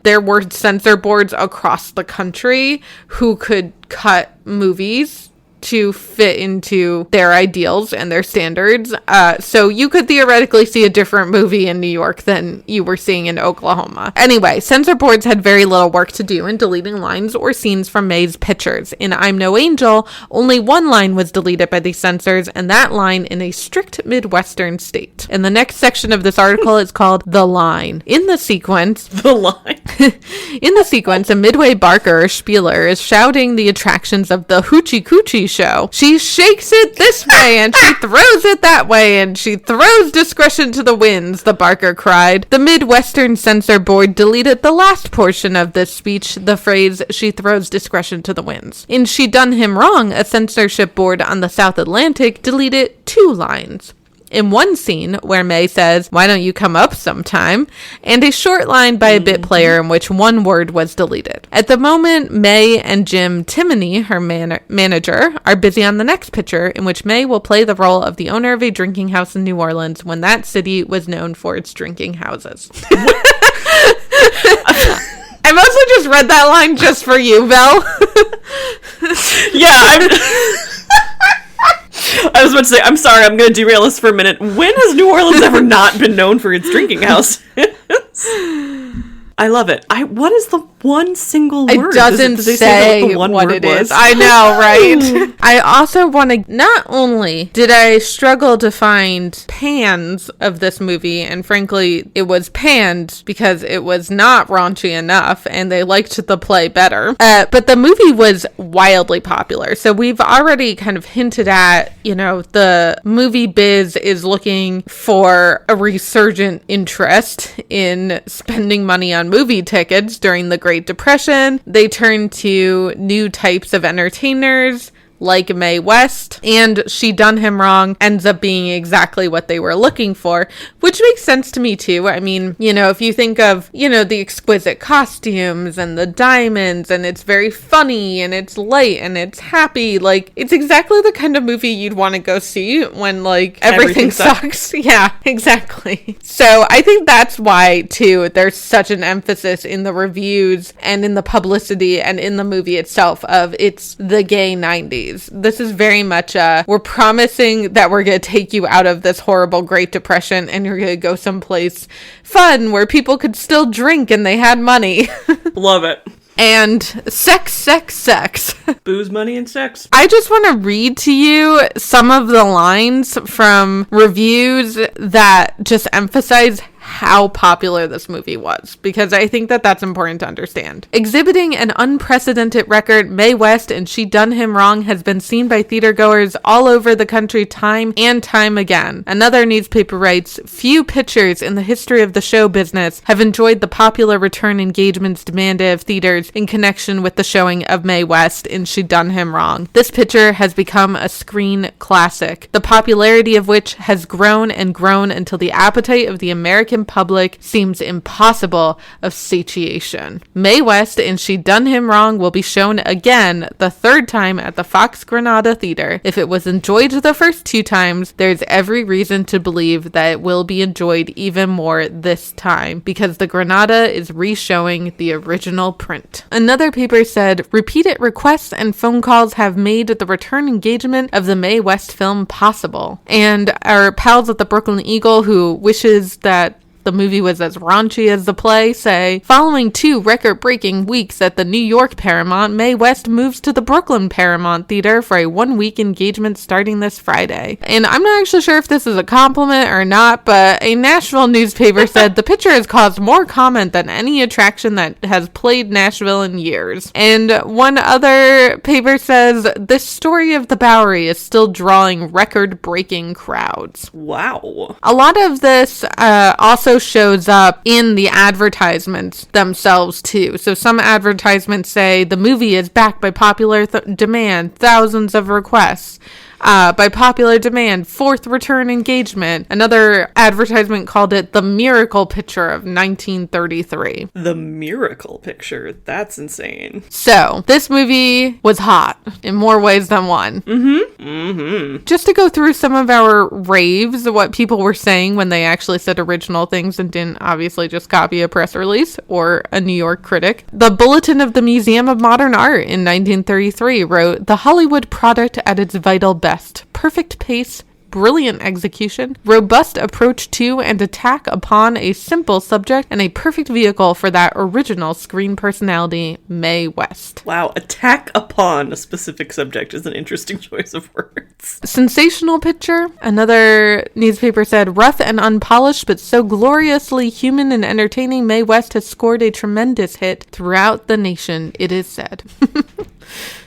there were censor boards across the country who could cut movies to fit into their ideals and their standards. So you could theoretically see a different movie in New York than you were seeing in Oklahoma. Anyway, censor boards had very little work to do in deleting lines or scenes from Mae's pictures. In I'm No Angel, only one line was deleted by the censors, and that line in a strict Midwestern state. And the next section of this article is called The Line. In the sequence, a Midway Barker or Spieler is shouting the attractions of the Hoochie Coochie show. She shakes it this way and she throws it that way and she throws discretion to the winds, the Barker cried. The Midwestern Censor Board deleted the last portion of this speech, the phrase, she throws discretion to the winds. In She Done Him Wrong, a censorship board on the South Atlantic deleted 2 lines. In one scene where Mae says, why don't you come up sometime? And a short line by a bit player in which one word was deleted. At the moment, Mae and Jim Timoney, her manager, are busy on the next picture in which Mae will play the role of the owner of a drinking house in New Orleans when that city was known for its drinking houses. I mostly just read that line just for you, Vel. I was about to say, I'm sorry, I'm going to derail this for a minute. When has New Orleans ever not been known for its drinking house? I love it. What is the one single word? It doesn't say what it is. I know, right? I also want to, not only did I struggle to find pans of this movie, and frankly, it was panned because it was not raunchy enough, and they liked the play better, but the movie was wildly popular. So we've already kind of hinted at, you know, the movie biz is looking for a resurgent interest in spending money on movie tickets during the Great Depression. They turned to new types of entertainers like Mae West, and She Done Him Wrong ends up being exactly what they were looking for, which makes sense to me too. I mean, you know, if you think of, you know, the exquisite costumes and the diamonds, and it's very funny and it's light and it's happy, like it's exactly the kind of movie you'd want to go see when like everything sucks. Yeah, exactly. So I think that's why too there's such an emphasis in the reviews and in the publicity and in the movie itself of it's the gay 90s. This is very much we're promising that we're going to take you out of this horrible Great Depression and you're going to go someplace fun where people could still drink and they had money. Love it. And sex. Booze, money, and sex. I just want to read to you some of the lines from reviews that just emphasize how popular this movie was, because I think that that's important to understand. Exhibiting an unprecedented record, Mae West and She Done Him Wrong has been seen by theater goers all over the country time and time again. Another newspaper writes, few pictures in the history of the show business have enjoyed the popular return engagements demanded of theaters in connection with the showing of Mae West and She Done Him Wrong. This picture has become a screen classic, the popularity of which has grown and grown until the appetite of the American public seems impossible of satiation. Mae West and She Done Him Wrong will be shown again the third time at the Fox Granada Theater. If it was enjoyed the first 2 times, there's every reason to believe that it will be enjoyed even more this time, because the Granada is re-showing the original print. Another paper said, repeated requests and phone calls have made the return engagement of the Mae West film possible. And our pals at the Brooklyn Eagle, who wishes that the movie was as raunchy as the play, say, following 2 record-breaking weeks at the New York Paramount, Mae West moves to the Brooklyn Paramount Theater for a 1-week engagement starting this Friday. And I'm not actually sure if this is a compliment or not, but a Nashville newspaper said the picture has caused more comment than any attraction that has played Nashville in years. And one other paper says, this story of the Bowery is still drawing record-breaking crowds. Wow. A lot of this also shows up in the advertisements themselves too. So some advertisements say the movie is backed by popular demand, thousands of requests. By popular demand, 4th return engagement. Another advertisement called it the miracle picture of 1933. The miracle picture? That's insane. So, this movie was hot in more ways than one. Just to go through some of our raves, what people were saying when they actually said original things and didn't obviously just copy a press release or a New York critic. The Bulletin of the Museum of Modern Art in 1933 wrote, the Hollywood product at its vital best. Perfect pace, brilliant execution, robust approach to and attack upon a simple subject, and a perfect vehicle for that original screen personality, Mae West. Wow, attack upon a specific subject is an interesting choice of words. Sensational picture. Another newspaper said, rough and unpolished, but so gloriously human and entertaining, Mae West has scored a tremendous hit throughout the nation, it is said.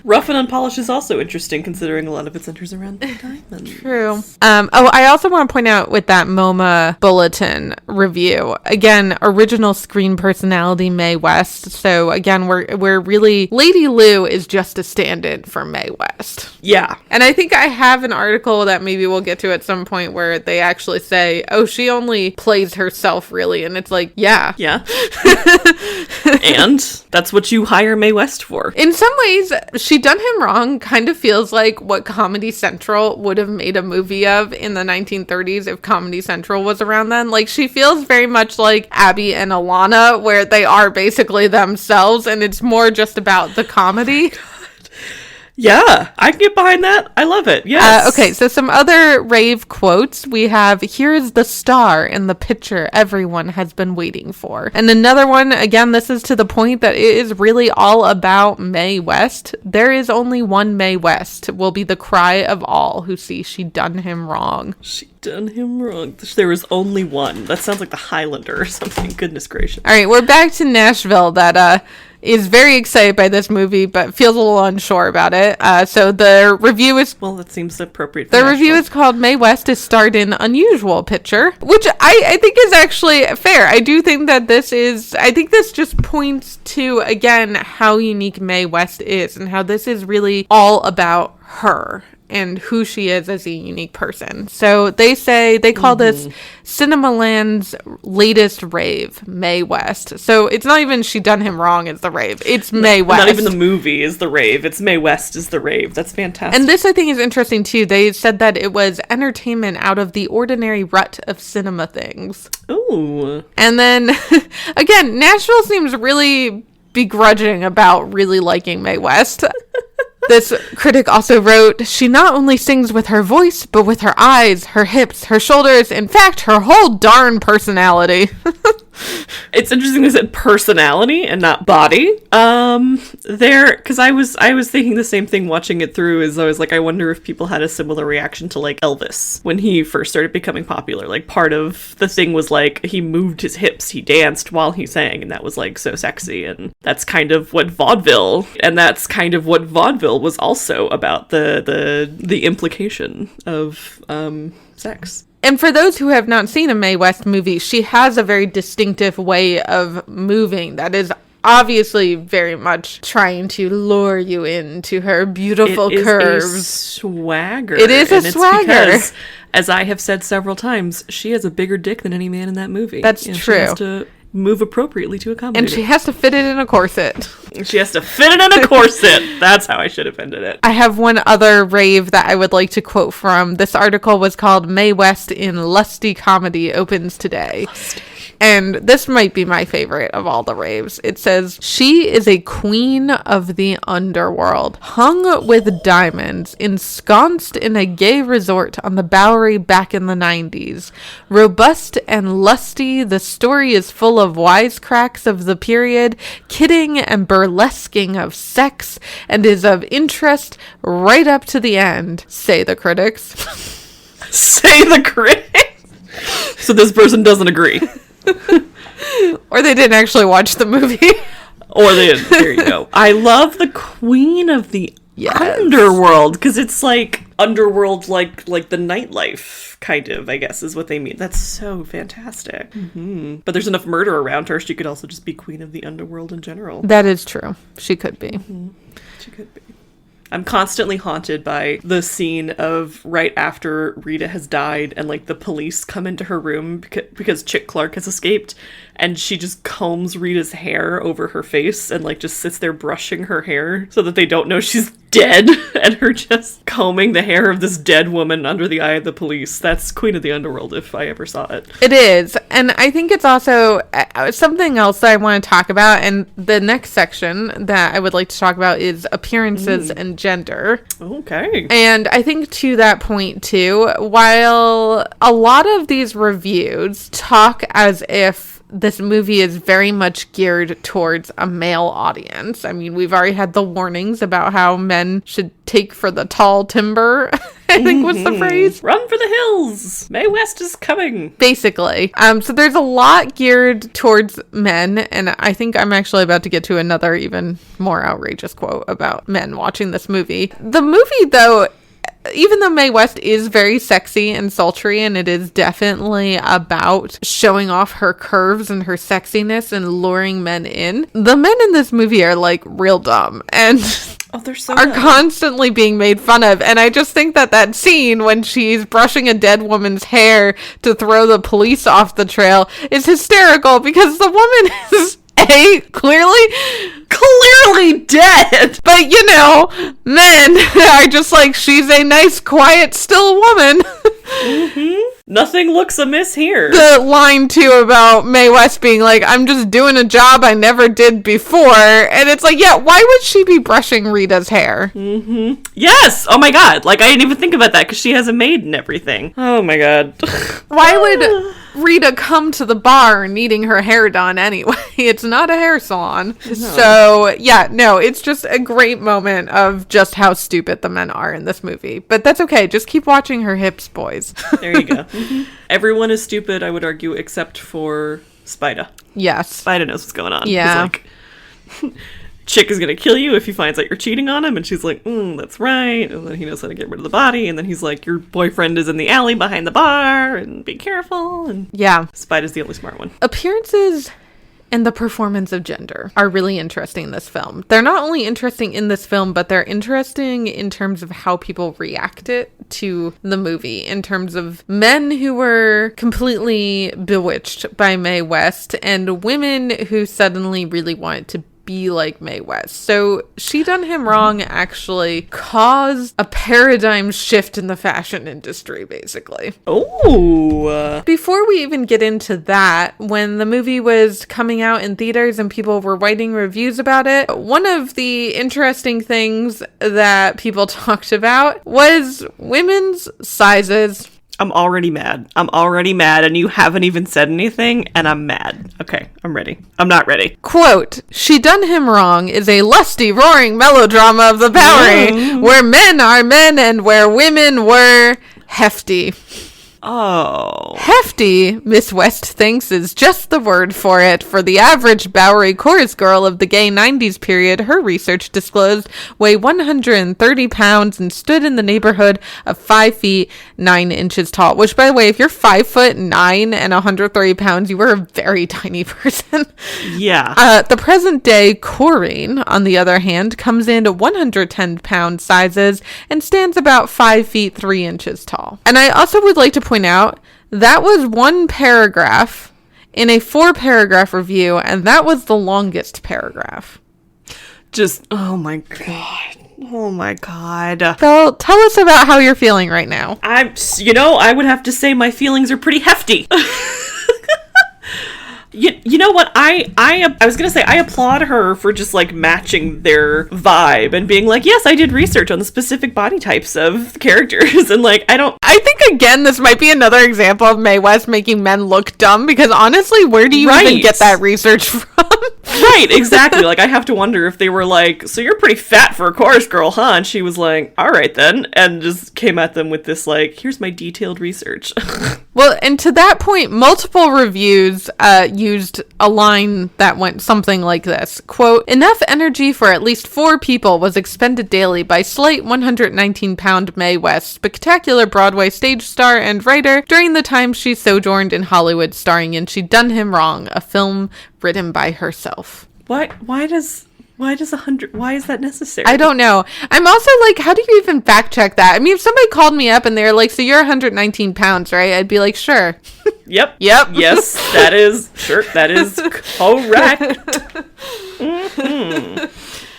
Rough and unpolished is also interesting, considering a lot of it centers around diamonds. True. I also want to point out with that MoMA Bulletin review, again, original screen personality Mae West. So again, we're really, Lady Lou is just a stand-in for Mae West. Yeah. And I think I have an article that maybe we'll get to at some point where they actually say, oh, she only plays herself really. And it's like, yeah. Yeah. And that's what you hire Mae West for. In some ways, She Done Him Wrong kind of feels like what Comedy Central would have made a movie of in the 1930s if Comedy Central was around then. Like, she feels very much like Abby and Alana, where they are basically themselves, and it's more just about the comedy. Yeah, I can get behind that. I love it. Yes. Okay, so some other rave quotes. We have, here is the star in the picture everyone has been waiting for. And another one, again, this is to the point that it is really all about Mae West. There is only one Mae West will be the cry of all who see She Done Him Wrong. She done him wrong. There is only one. That sounds like the Highlander or something. Goodness gracious. All right, we're back to Nashville that is very excited by this movie, but feels a little unsure about it. So the review is... Well, that seems appropriate for The Nashville. review is called Mae West is starred in Unusual Picture, which I think is actually fair. I do think that this just points to, again, how unique Mae West is and how this is really all about her and who she is as a unique person. So they call this Cinemaland's latest rave, Mae West. So it's not even She Done Him Wrong is the rave. It's Mae West. Not even the movie is the rave. It's Mae West is the rave. That's fantastic. And this, I think, is interesting, too. They said that it was entertainment out of the ordinary rut of cinema things. Ooh. And then, again, Nashville seems really begrudging about really liking Mae West. This critic also wrote, she not only sings with her voice, but with her eyes, her hips, her shoulders, in fact, her whole darn personality. It's interesting they said personality and not body. Because I was thinking the same thing watching it through. Is I was like, I wonder if people had a similar reaction to like Elvis when he first started becoming popular. Like part of the thing was like he moved his hips, he danced while he sang, and that was like so sexy. And that's kind of what vaudeville was also about, the implication of sex. And for those who have not seen a Mae West movie, she has a very distinctive way of moving that is obviously very much trying to lure you into her beautiful curves. It is a swagger. It is a swagger. Because, as I have said several times, she has a bigger dick than any man in that movie. That's true. She has to move appropriately to accommodate And she has to fit it in a corset. She has to fit it in a corset. That's how I should have ended it. I have one other rave that I would like to quote from. This article was called Mae West in Lusty Comedy Opens Today. Lusty. And this might be my favorite of all the raves. It says, she is a queen of the underworld, hung with diamonds, ensconced in a gay resort on the Bowery back in the 90s. Robust and lusty, the story is full of wisecracks of the period, kidding and burlesquing of sex, and is of interest right up to the end, say the critics. Say the critics? So this person doesn't agree. Or they didn't actually watch the movie. Or they didn't. There you go. I love the queen of the underworld, because it's like underworld, like the nightlife, kind of, I guess, is what they mean. That's so fantastic. Mm-hmm. But there's enough murder around her, she could also just be queen of the underworld in general. That is true. She could be. Mm-hmm. She could be. I'm constantly haunted by the scene of right after Rita has died and like the police come into her room because Chick Clark has escaped, and she just combs Rita's hair over her face and like just sits there brushing her hair so that they don't know she's dead, and her just combing the hair of this dead woman under the eye of the police. That's Queen of the Underworld if I ever saw it. It is. And I think it's also something else that I want to talk about, and the next section that I would like to talk about is appearances and gender. Okay. And I think to that point too, while a lot of these reviews talk as if this movie is very much geared towards a male audience. I mean, we've already had the warnings about how men should take for the tall timber, I think was the phrase. Run for the hills! Mae West is coming! Basically. So there's a lot geared towards men, and I think I'm actually about to get to another even more outrageous quote about men watching this movie. The movie, though, even though Mae West is very sexy and sultry, and it is definitely about showing off her curves and her sexiness and luring men in, the men in this movie are like real dumb and they're so are constantly being made fun of. And I just think that scene when she's brushing a dead woman's hair to throw the police off the trail is hysterical, because the woman is clearly dead. But, you know, men are just like, she's a nice, quiet, still woman. Mm-hmm. Nothing looks amiss here. The line, too, about Mae West being like, I'm just doing a job I never did before. And it's like, yeah, why would she be brushing Rita's hair? Mm-hmm. Yes! Oh my god. Like, I didn't even think about that, because she has a maid and everything. Oh my god. Why would Rita come to the bar needing her hair done anyway? It's not a hair salon. No. So, yeah, no, it's just a great moment of just how stupid the men are in this movie. But that's okay. Just keep watching her hips, boys. There you go. Mm-hmm. Everyone is stupid, I would argue, except for Spida. Yes. Spida knows what's going on. Yeah. Like, Chick is going to kill you if he finds out you're cheating on him. And she's like, that's right. And then he knows how to get rid of the body. And then he's like, your boyfriend is in the alley behind the bar, and be careful. And yeah. Spida's the only smart one. Appearances and the performance of gender are really interesting in this film. They're not only interesting in this film, but they're interesting in terms of how people react to the movie, in terms of men who were completely bewitched by Mae West and women who suddenly really wanted to be like Mae West. So She Done Him Wrong actually caused a paradigm shift in the fashion industry, basically. Oh. Before we even get into that, when the movie was coming out in theaters and people were writing reviews about it, one of the interesting things that people talked about was women's sizes. I'm already mad. And you haven't even said anything, and I'm mad. Okay, I'm ready. I'm not ready. Quote, "She Done Him Wrong" is a lusty, roaring melodrama of the Bowery, where men are men and where women were hefty. Oh. Hefty, Miss West thinks, is just the word for it. For the average Bowery chorus girl of the gay 90s period, her research disclosed, weigh 130 pounds and stood in the neighborhood of 5 feet 9 inches tall. Which, by the way, if you're 5'9" and 130 pounds, you were a very tiny person. Yeah. The present day Corinne, on the other hand, comes in 110 pound sizes and stands about 5 feet 3 inches tall. And I also would like to point out that was one paragraph in a 4-paragraph review, and that was the longest paragraph. Just, oh my god. So tell us about how you're feeling right now. I would have to say my feelings are pretty hefty. You know what? I was gonna say I applaud her for just like matching their vibe and being like, yes, I did research on the specific body types of characters, and like I think again this might be another example of Mae West making men look dumb, because honestly, where do you even get that research from? Right, exactly. Like, I have to wonder if they were like, so you're pretty fat for a chorus girl, huh? And she was like, all right then, and just came at them with this like, here's my detailed research. Well, and to that point, multiple reviews used a line that went something like this. Quote, "Enough energy for at least 4 people was expended daily by slight 119-pound Mae West, spectacular Broadway stage star and writer, during the time she sojourned in Hollywood, starring in She Done Him Wrong, a film written by herself." Why is that necessary? I don't know. I'm also like, how do you even fact check that? I mean, if somebody called me up and they're like, so you're 119 pounds, right? I'd be like, sure. Yep. Yep. Yes, that is correct. Mm-hmm.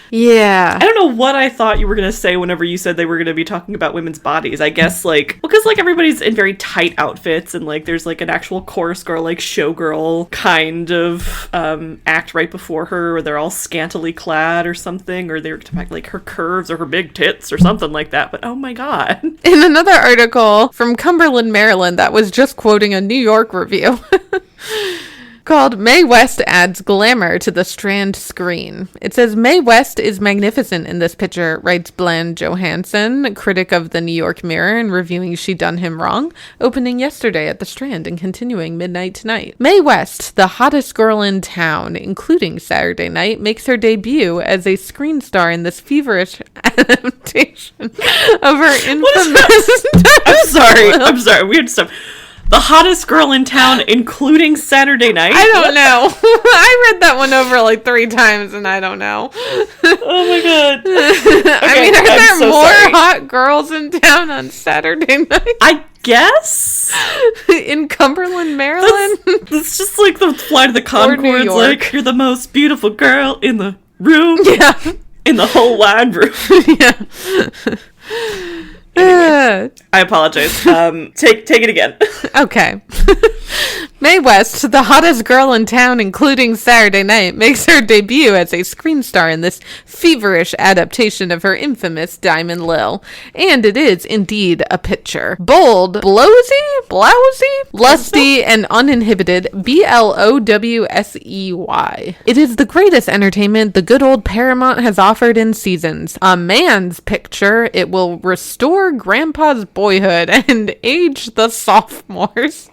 Yeah. I don't know what I thought you were going to say whenever you said they were going to be talking about women's bodies. I guess, like, because, like, everybody's in very tight outfits, and, like, there's, like, an actual chorus girl, like, showgirl kind of act right before her, where they're all scantily clad or something, or they're, like, her curves or her big tits or something like that. But, oh my god. In another article from Cumberland, Maryland, that was just quoting a New York review, called "Mae West Adds Glamour to the Strand Screen." It says, "Mae West is magnificent in this picture," writes Bland Johansson, critic of the New York Mirror, and reviewing She Done Him Wrong, opening yesterday at the Strand and continuing midnight tonight. "Mae West, the hottest girl in town, including Saturday night, makes her debut as a screen star in this feverish adaptation of her infamous..." I'm sorry. We had to stop. The hottest girl in town, including Saturday night? I don't know. I read that one over like 3 times, and I don't know. Oh my god. I mean, are there more hot girls in town on Saturday night? I guess? In Cumberland, Maryland? That's just like the Flight of the Conchords, like, you're the most beautiful girl in the room. Yeah. In the whole wide room. Yeah. Anyway, I apologize. Take it again. Okay. Mae West, the hottest girl in town, including Saturday night, makes her debut as a screen star in this feverish adaptation of her infamous Diamond Lil. And it is indeed a picture. Bold, blousy, lusty, and uninhibited, BLOWSEY. It is the greatest entertainment the good old Paramount has offered in seasons. A man's picture. It will restore Grandpa's boyhood and age the sophomores.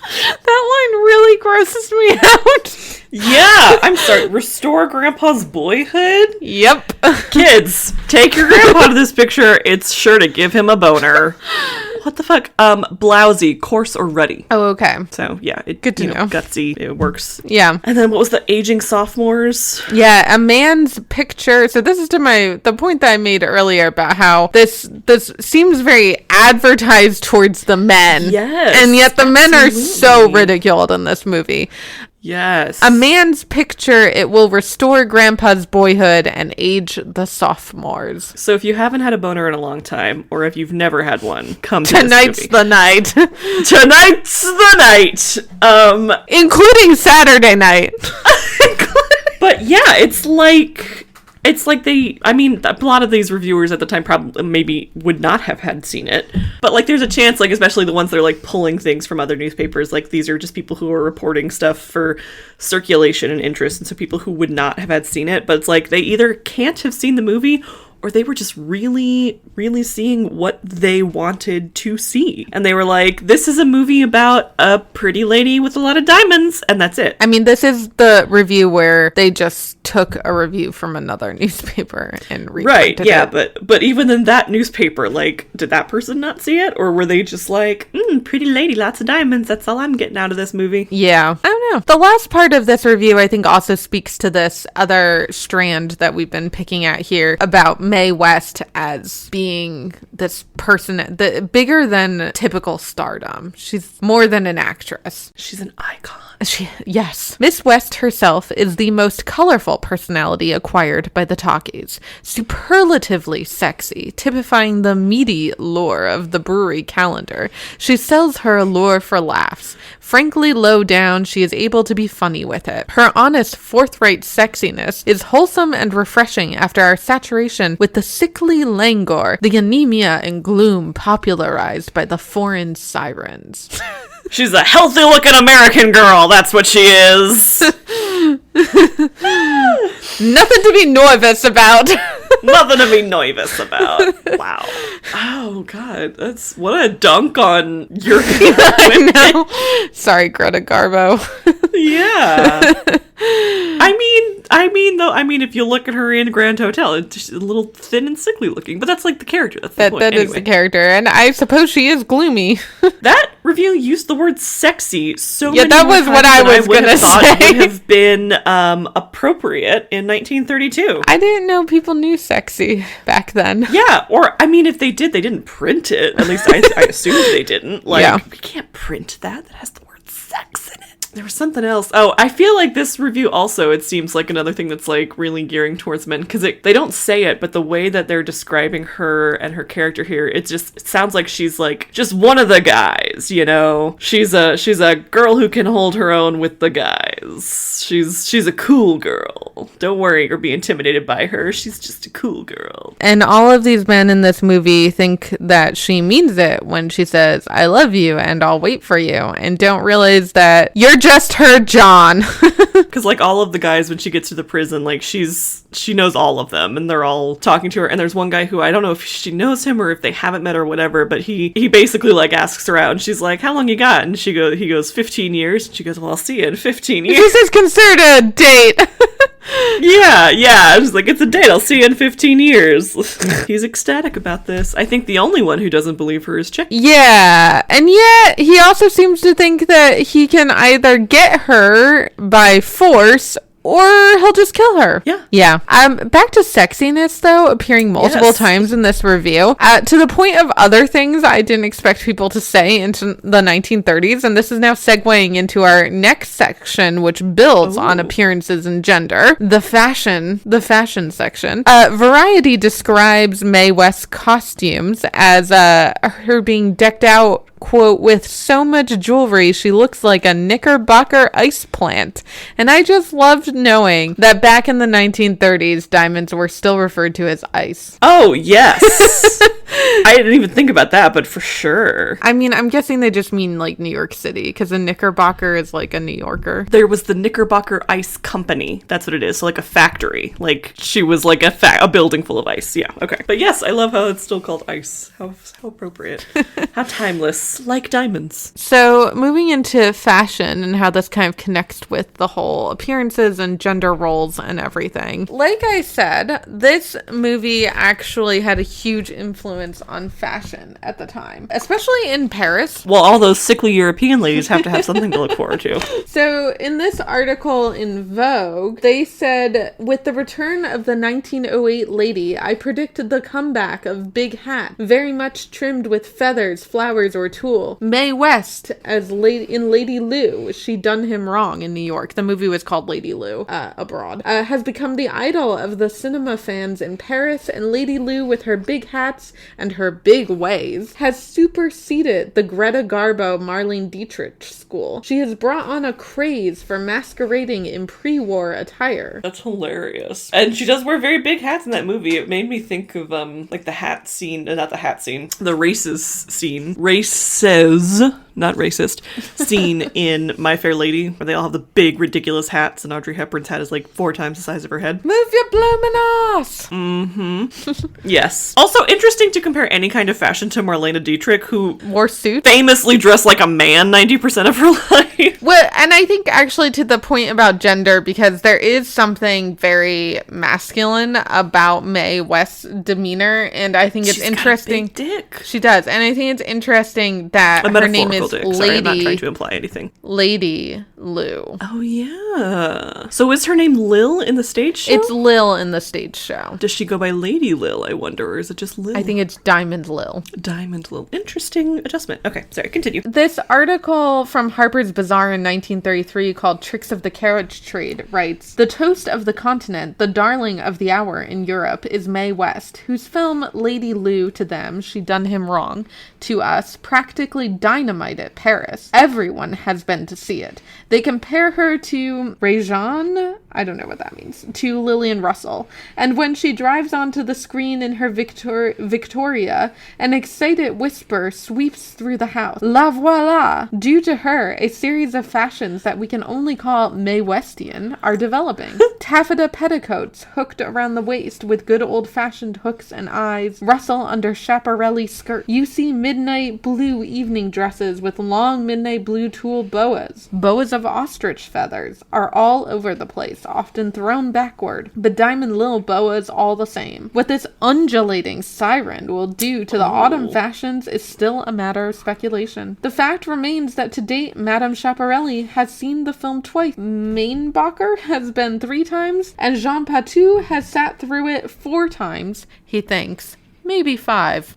That line really grosses me out. Yeah, I'm sorry. Restore Grandpa's boyhood? Yep. Kids, take your grandpa to this picture. It's sure to give him a boner. What the fuck? Blousy, coarse or ruddy. Oh, okay. So, yeah. Good to know. Gutsy. It works. Yeah. And then what was the aging sophomores? Yeah, a man's picture. So this is to the point that I made earlier about how this seems very advertised towards the men. Yes. And yet the men are so ridiculed in this movie. Yes. A man's picture. It will restore Grandpa's boyhood and age the sophomores. So if you haven't had a boner in a long time, or if you've never had one, come to Tonight's this the night. Tonight's the night. Including Saturday night. But yeah, it's like It's like a lot of these reviewers at the time probably maybe would not have had seen it. But, like, there's a chance, like, especially the ones that are, like, pulling things from other newspapers, like, these are just people who are reporting stuff for circulation and interest, and so people who would not have had seen it. But it's like, they either can't have seen the movie, or they were just really, really seeing what they wanted to see. And they were like, this is a movie about a pretty lady with a lot of diamonds, and that's it. I mean, this is the review where they just took a review from another newspaper and reprinted it. But even in that newspaper, like, did that person not see it? Or were they just like, pretty lady, lots of diamonds, that's all I'm getting out of this movie? Yeah. I don't know. The last part of this review, I think, also speaks to this other strand that we've been picking at here about Mae West as being this person bigger than typical stardom. She's more than an actress. She's an icon. Yes. Miss West herself is the most colorful personality acquired by the talkies. Superlatively sexy, typifying the meaty lure of the Bowery calendar. She sells her allure for laughs. Frankly low down, she is able to be funny with it. Her honest, forthright sexiness is wholesome and refreshing after our saturation with the sickly languor, the anemia and gloom popularized by the foreign sirens. She's a healthy-looking American girl, that's what she is. Nothing to be nervous about. Nothing to be nervous about. Wow. Oh, God. What a dunk on European women. I know. Sorry, Greta Garbo. Yeah. I mean, if you look at her in Grand Hotel, it's a little thin and sickly looking, but that's like the character. That's the point. That is the character, and I suppose she is gloomy. That review used the word sexy so yeah, many that was what I was going to say. It would have been appropriate in 1932. I didn't know people knew sexy back then. Yeah, or, I mean, if they did, they didn't print it. At least I assumed they didn't. Like, yeah. We can't print that. That has the word sex in it. There was something else. Oh, I feel like this review also, it seems like another thing that's like really gearing towards men, because they don't say it, but the way that they're describing her and her character here, it sounds like she's like just one of the guys, you know? She's a girl who can hold her own with the guys. She's a cool girl. Don't worry or be intimidated by her. She's just a cool girl. And all of these men in this movie think that she means it when she says, I love you and I'll wait for you, and don't realize that you're just her John. Because, like, all of the guys, when she gets to the prison, like, she knows all of them, and they're all talking to her, and there's one guy who, I don't know if she knows him or if they haven't met or whatever, but he basically, like, asks her out, and she's like, how long you got? And he goes, 15 years, and she goes, well, I'll see you in 15 years. This is considered a date. Yeah, she's like, it's a date, I'll see you in 15 years. He's ecstatic about this. I think the only one who doesn't believe her is Chick. Yeah, and yet he also seems to think that he can either get her by force or he'll just kill her. Yeah. Back to sexiness, though, appearing multiple times in this review, to the point of other things I didn't expect people to say into the 1930s, and this is now segueing into our next section, which builds on appearances and gender, the fashion section. Variety describes Mae West's costumes as her being decked out, quote, with so much jewelry she looks like a Knickerbocker ice plant. And I just loved knowing that back in the 1930s, diamonds were still referred to as ice. Oh, yes. I didn't even think about that, but for sure. I mean, I'm guessing they just mean like New York City, because a Knickerbocker is like a New Yorker. There was the Knickerbocker Ice Company. That's what it is. So like a factory. Like she was like a building full of ice. Yeah. Okay. But yes, I love how it's still called ice. How appropriate. How timeless. Like diamonds. So moving into fashion and how this kind of connects with the whole appearances and gender roles and everything. Like I said, this movie actually had a huge influence on fashion at the time, especially in Paris. Well, all those sickly European ladies have to have something to look forward to. So in this article in Vogue, they said, with the return of the 1908 lady, I predicted the comeback of big hat, very much trimmed with feathers, flowers, or tulle. Mae West as in Lady Lou, she done him wrong in New York. The movie was called Lady Lou abroad. Has become the idol of the cinema fans in Paris, and Lady Lou with her big hats and her big ways has superseded the Greta Garbo Marlene Dietrich school. She has brought on a craze for masquerading in pre-war attire. That's hilarious. And she does wear very big hats in that movie. It made me think of like the hat scene, not the hat scene, the races scene. Races, not racist, scene in My Fair Lady, where they all have the big ridiculous hats and Audrey Hepburn's hat is like 4 times the size of her head. Move your blooming ass! Yes. Also interesting to compare any kind of fashion to Marlene Dietrich, who Wore suits. famously dressed like a man 90% of her life. Well, and I think actually to the point about gender, because there is something very masculine about Mae West's demeanor, and I think it's She's interesting. got a big dick. She does, and I think it's interesting that A her name metaphorical is dick. Sorry, I'm not trying Lady to imply anything. Lady Lou. Oh, yeah. So is her name Lil in the stage show? It's Lil in the stage show. Does she go by Lady Lil, I wonder, or is it just Lil? I think it's Diamond Lil. Diamond Lil. Interesting adjustment. Okay, sorry, continue. This article from Harper's Bazaar in 1933 called Tricks of the Carriage Trade writes, "The toast of the continent, the darling of the hour in Europe, is Mae West, whose film Lady Lou, to them, she done him wrong, to us, practically dynamited Paris. Everyone has been to see it. They compare her to Réjeanne, I don't know what that means, to Lillian Russell, and when she drives onto the screen in her Victoria, an excited whisper sweeps through the house. La voila! Due to her, a series of fashions that we can only call Mae Westian are developing. Taffeta petticoats hooked around the waist with good old-fashioned hooks and eyes, rustle under Schiaparelli skirt. You see midnight blue evening dresses with long midnight blue tulle boas. Boas of ostrich feathers are all over the place, often thrown backward, but Diamond Lil boas all the same. What this undulating siren will do to the autumn fashions is still a matter of speculation. The fact remains that to date, Madame Schiaparelli has seen the film twice. Mainbacher has been 3 times, and Jean Patou has sat through it 4 times, he thinks. Maybe 5.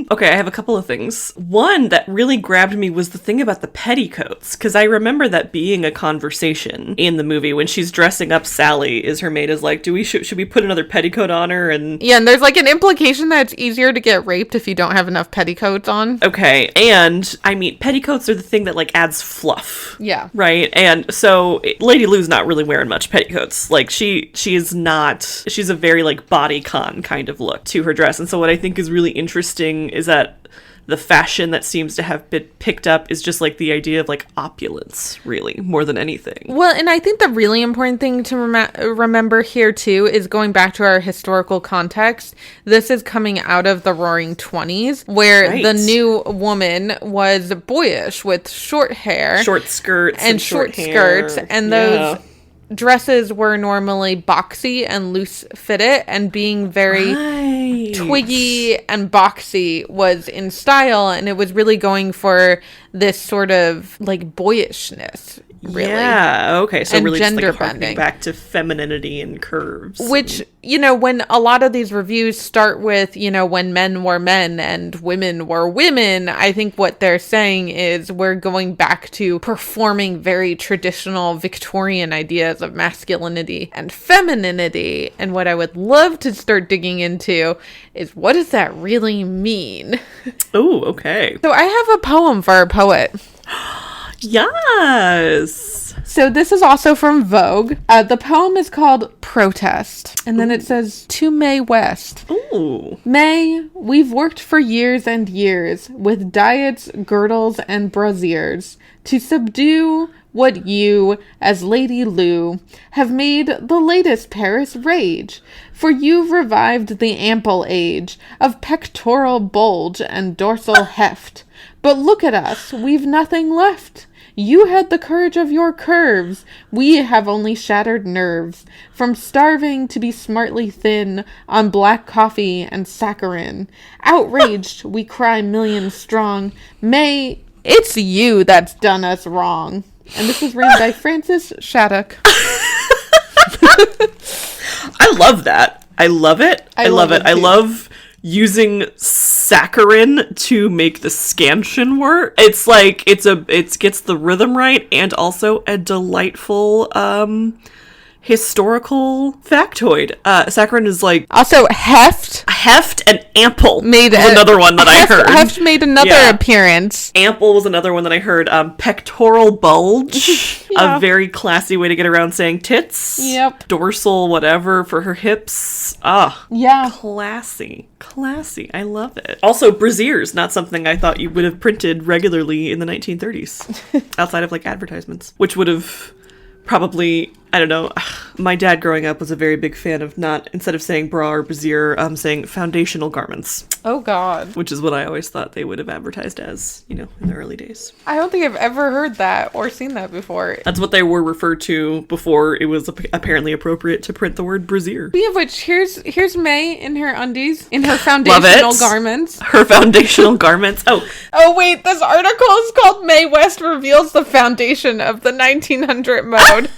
Okay, I have a couple of things. One that really grabbed me was the thing about the petticoats, because I remember that being a conversation in the movie when she's dressing up Sally. Is her maid is like, should we put another petticoat on her? And Yeah, and there's like an implication that it's easier to get raped if you don't have enough petticoats on. okay, and I mean, petticoats are the thing that like adds fluff. Yeah. Right, and so Lady Lou's not really wearing much petticoats. Like she's a very like bodycon kind of look to her dress. And so what I think is really interesting is that the fashion that seems to have been picked up is just like the idea of like opulence, really, more than anything. Well, and I think the really important thing to remember here too is going back to our historical context. This is coming out of the Roaring 20s, where Right. the new woman was boyish with short hair, Short skirts and short hair. skirts, and Yeah. those dresses were normally boxy and loose fitted, and being very Right. twiggy and boxy was in style, and it was really going for this sort of like boyishness, really. Yeah, okay, so And really just gender like harkening bending. back to femininity and curves. Which, you know, when a lot of these reviews start with, you know, when men were men and women were women, I think what they're saying is we're going back to performing very traditional Victorian ideas of masculinity and femininity. And what I would love to start digging into is, what does that really mean? Oh, okay. So I have a poem for a poet. Yes. So this is also from Vogue. The poem is called Protest. And then it says, to Mae West. Ooh. Mae, we've worked for years and years with diets, girdles, and brassiers to subdue what you, as Lady Lou, have made the latest Paris rage. For you've revived the ample age of pectoral bulge and dorsal heft. But look at us, we've nothing left. You had the courage of your curves. We have only shattered nerves. From starving to be smartly thin on black coffee and saccharin. Outraged, we cry millions strong. Mae, it's you that's done us wrong. And this was written by Francis Shattuck. I love that. I love it. I love it. I too. love using saccharin to make the scansion work. It's like it gets the rhythm right and also a delightful historical factoid. Saccharin is like Also, heft and ample made was another one that I heard. Heft made another appearance. Ample was another one that I heard. Pectoral bulge, Yeah. a very classy way to get around saying tits. Yep. Dorsal whatever for her hips. Yeah. Classy. I love it. Also, brassieres, not something I thought you would have printed regularly in the 1930s, outside of like advertisements, which would have probably, I don't know, my dad growing up was a very big fan of not, instead of saying bra or brassiere, saying foundational garments, Oh, God. which is what I always thought they would have advertised as, in the early days. I don't think I've ever heard that or seen that before. That's what they were referred to before it was apparently appropriate to print the word brassiere. Speaking of which, here's May in her undies, in her foundational garments. Her foundational garments. Oh, wait, this article is called Mae West Reveals the Foundation of the 1900 Mode.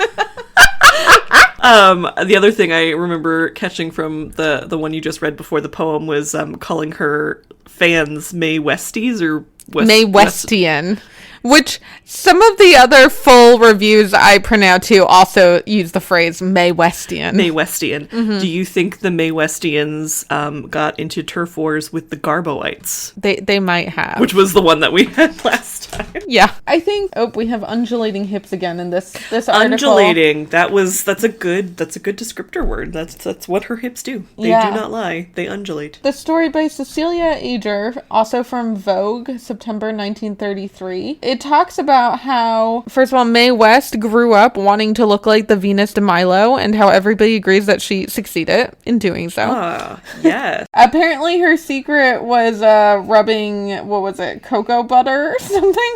The other thing I remember catching from the one you just read before the poem was calling her fans Mae Westies or Mae Westian. Which some of the other full reviews I print out too also use the phrase Mae Westian. Mae Westian. Mm-hmm. Do you think the Mae Westians got into turf wars with the Garboites? They might have. Which was the one that we had last time. Yeah. I think we have undulating hips again in this article. Undulating. That's a good descriptor word. That's what her hips do. They do not lie. They undulate. The story by Cecilia Ager, also from Vogue, September 1933. It talks about how, first of all, Mae West grew up wanting to look like the Venus de Milo and how everybody agrees that she succeeded in doing so. Yeah. Apparently her secret was rubbing, cocoa butter or something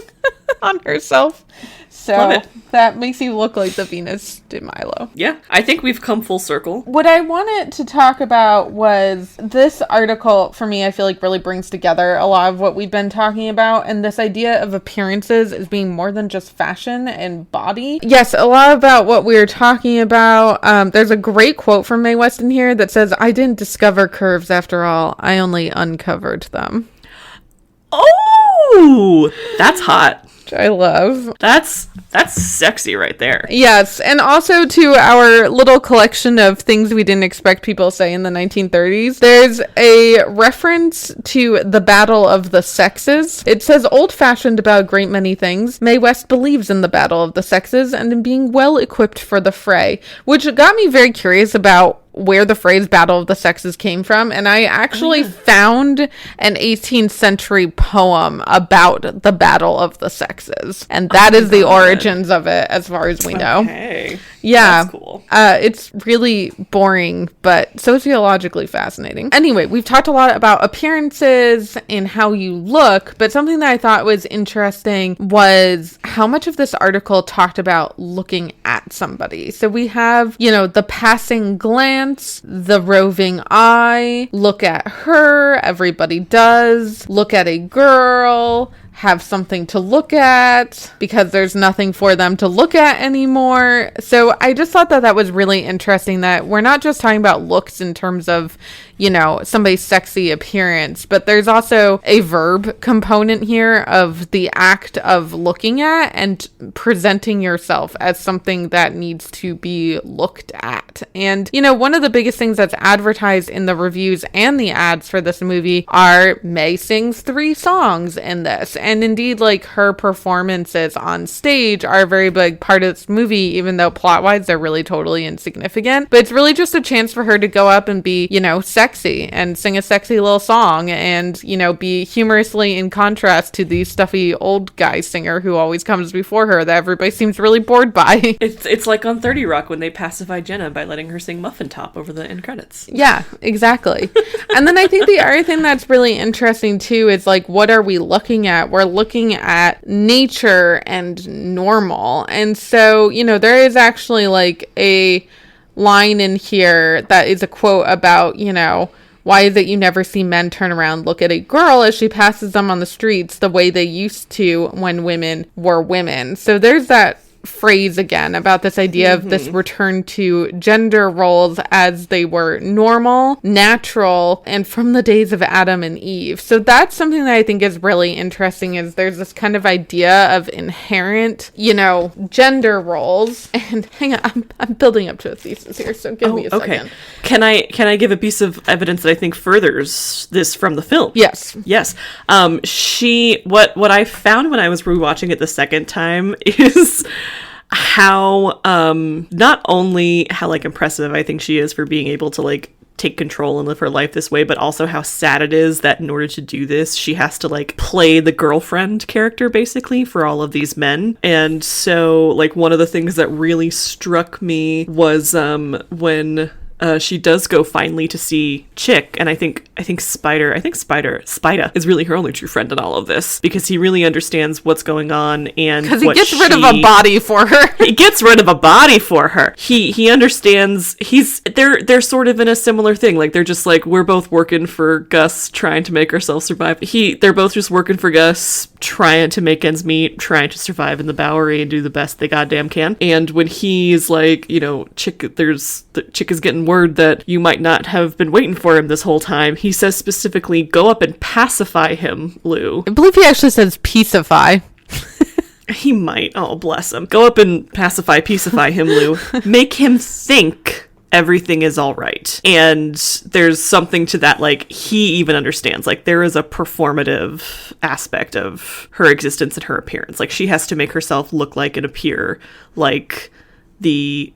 on herself. So that makes you look like the Venus de Milo. Yeah, I think we've come full circle. What I wanted to talk about was this article, for me, I feel like really brings together a lot of what we've been talking about, and this idea of appearances as being more than just fashion and body. Yes, a lot about what we were talking about. There's a great quote from Mae West in here that says, "I didn't discover curves after all. I only uncovered them." Oh, that's hot. I love. That's sexy right there. Yes, and also to our little collection of things we didn't expect people to say in the 1930s, there's a reference to the Battle of the Sexes. It says, old-fashioned about a great many things, Mae West believes in the Battle of the Sexes and in being well equipped for the fray, which got me very curious about where the phrase Battle of the Sexes came from, and I actually found an 18th century poem about the Battle of the Sexes, and that is the origins of it as far as we know. Okay. Yeah. That's cool. It's really boring, but sociologically fascinating. Anyway, we've talked a lot about appearances and how you look, but something that I thought was interesting was how much of this article talked about looking at somebody. So we have, the passing glance, the roving eye, look at her, everybody does, look at a girl, have something to look at because there's nothing for them to look at anymore. So I just thought that was really interesting that we're not just talking about looks in terms of, somebody's sexy appearance, but there's also a verb component here of the act of looking at and presenting yourself as something that needs to be looked at. And, one of the biggest things that's advertised in the reviews and the ads for this movie are Mae sings 3 songs in this. And indeed, her performances on stage are a very big part of this movie, even though plot-wise they're really totally insignificant. But it's really just a chance for her to go up and be, sexy and sing a sexy little song and, be humorously in contrast to the stuffy old guy singer who always comes before her that everybody seems really bored by. It's like on 30 Rock when they pacify Jenna by letting her sing Muffin Top over the end credits. Yeah, exactly. And then I think the other thing that's really interesting too is what are we looking at? We're looking at nature and normal. And so, there is actually a line in here that is a quote about, why is it you never see men turn around, look at a girl as she passes them on the streets the way they used to when women were women? So there's that phrase again about this idea of this return to gender roles as they were normal, natural, and from the days of Adam and Eve. So that's something that I think is really interesting, is there's this kind of idea of inherent, gender roles. And hang on, I'm building up to a thesis here, so give me a second. Can I give a piece of evidence that I think furthers this from the film? Yes. What I found when I was rewatching it the second time is how not only how impressive I think she is for being able to take control and live her life this way, but also how sad it is that in order to do this she has to play the girlfriend character basically for all of these men. And so one of the things that really struck me was when she does go finally to see Chick, and I think Spider is really her only true friend in all of this, because he really understands what's going on, and because he gets rid of a body for her. He gets rid of a body for her. He understands. They're sort of in a similar thing. They're just we're both working for Gus, trying to make ourselves survive. They're both just working for Gus, trying to make ends meet, trying to survive in the Bowery and do the best they goddamn can. And when he's Chick, Chick is getting word that you might not have been waiting for him this whole time, he says specifically, go up and pacify him, Lou. I believe he actually says peacify. He might. Oh, bless him. Go up and peacify him, Lou. Make him think everything is all right. And there's something to that, he even understands, there is a performative aspect of her existence and her appearance. She has to make herself look like and appear like the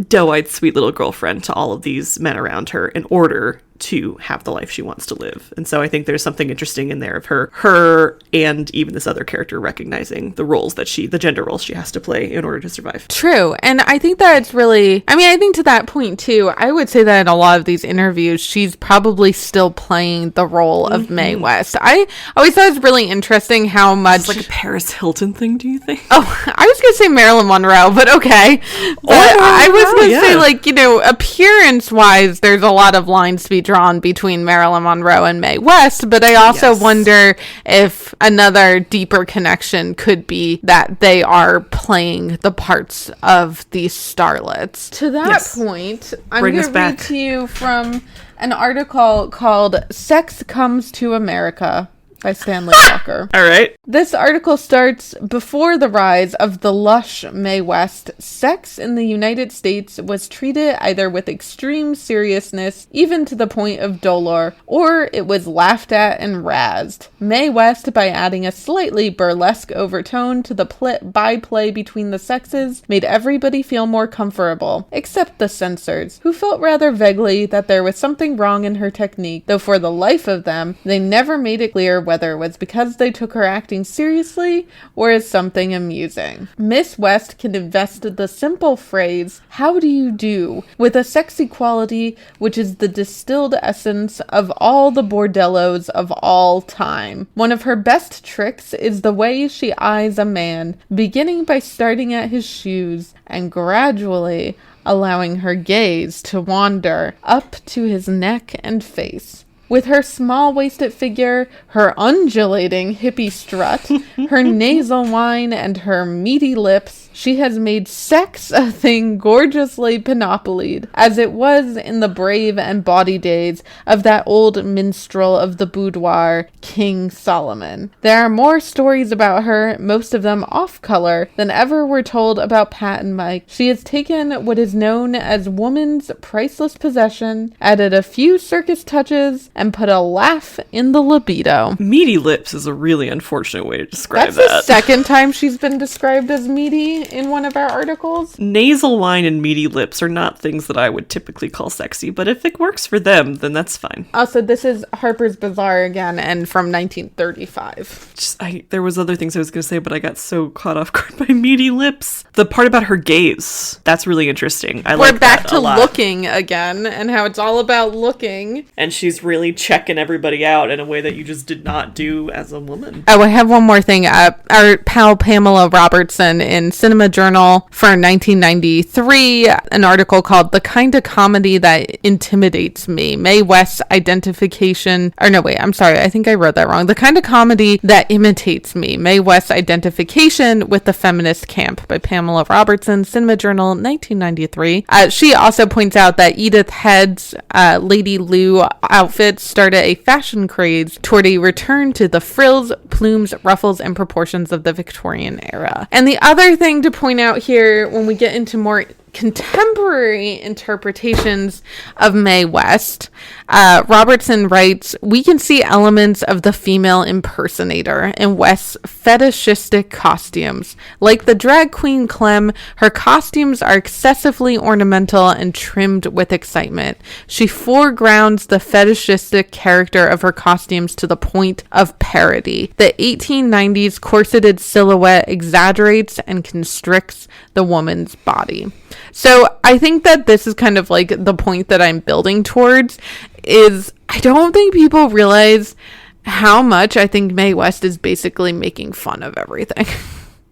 doe-eyed sweet little girlfriend to all of these men around her in order to have the life she wants to live. And so I think there's something interesting in there of her and even this other character recognizing the gender roles she has to play in order to survive. True. And I think that it's really, I think to that point too, I would say that in a lot of these interviews, she's probably still playing the role of Mae West. I always thought it was really interesting how much... It's a Paris Hilton thing, do you think? Oh, I was going to say Marilyn Monroe, but okay. But I was going to say, appearance-wise, there's a lot of lines to be drawn between Marilyn Monroe and Mae West, but I also wonder if another deeper connection could be that they are playing the parts of these starlets. To that point, I'm going to read to you from an article called Sex Comes to America by Stanley Walker. All right. This article starts, before the rise of the lush Mae West, sex in the United States was treated either with extreme seriousness, even to the point of dolor, or it was laughed at and razzed. Mae West, by adding a slightly burlesque overtone to the byplay between the sexes, made everybody feel more comfortable, except the censors, who felt rather vaguely that there was something wrong in her technique, though for the life of them, they never made it clear whether it was because they took her acting seriously or as something amusing. Miss West can invest the simple phrase, "How do you do?" with a sexy quality which is the distilled essence of all the bordellos of all time. One of her best tricks is the way she eyes a man, beginning by starting at his shoes and gradually allowing her gaze to wander up to his neck and face. With her small-waisted figure, her undulating hippie strut, her nasal whine, and her meaty lips, she has made sex a thing gorgeously panoplied, as it was in the brave and bawdy days of that old minstrel of the boudoir, King Solomon. There are more stories about her, most of them off-color, than ever were told about Pat and Mike. She has taken what is known as woman's priceless possession, added a few circus touches, and put a laugh in the libido. Meaty lips is a really unfortunate way to describe that. That's the second time she's been described as meaty in one of our articles. Nasal whine and meaty lips are not things that I would typically call sexy, but if it works for them, then that's fine. Also, this is Harper's Bazaar again, and from 1935. There was other things I was going to say, but I got so caught off guard by meaty lips. The part about her gaze, that's really interesting. We're back to looking again, and how it's all about looking. And she's really constantly checking everybody out in a way that you just did not do as a woman. Oh, I have one more thing. Our pal Pamela Robertson in Cinema Journal for 1993, an article called "The Kind of Comedy That Intimidates Me: Mae West's Identification." Or no, wait, I'm sorry. I think I wrote that wrong. "The Kind of Comedy That Imitates Me: Mae West's Identification with the Feminist Camp" by Pamela Robertson, Cinema Journal, 1993. She also points out that Edith Head's Lady Lou outfits started a fashion craze toward a return to the frills, plumes, ruffles, and proportions of the Victorian era. And the other thing to point out here, when we get into more contemporary interpretations of Mae West, Robertson writes, "We can see elements of the female impersonator in West's fetishistic costumes. Like the drag queen Clem, her costumes are excessively ornamental and trimmed with excitement. She foregrounds the fetishistic character of her costumes to the point of parody. The 1890s corseted silhouette exaggerates and constricts the woman's body." So I think that this is kind of like the point that I'm building towards, is I don't think people realize how much I think Mae West is basically making fun of everything.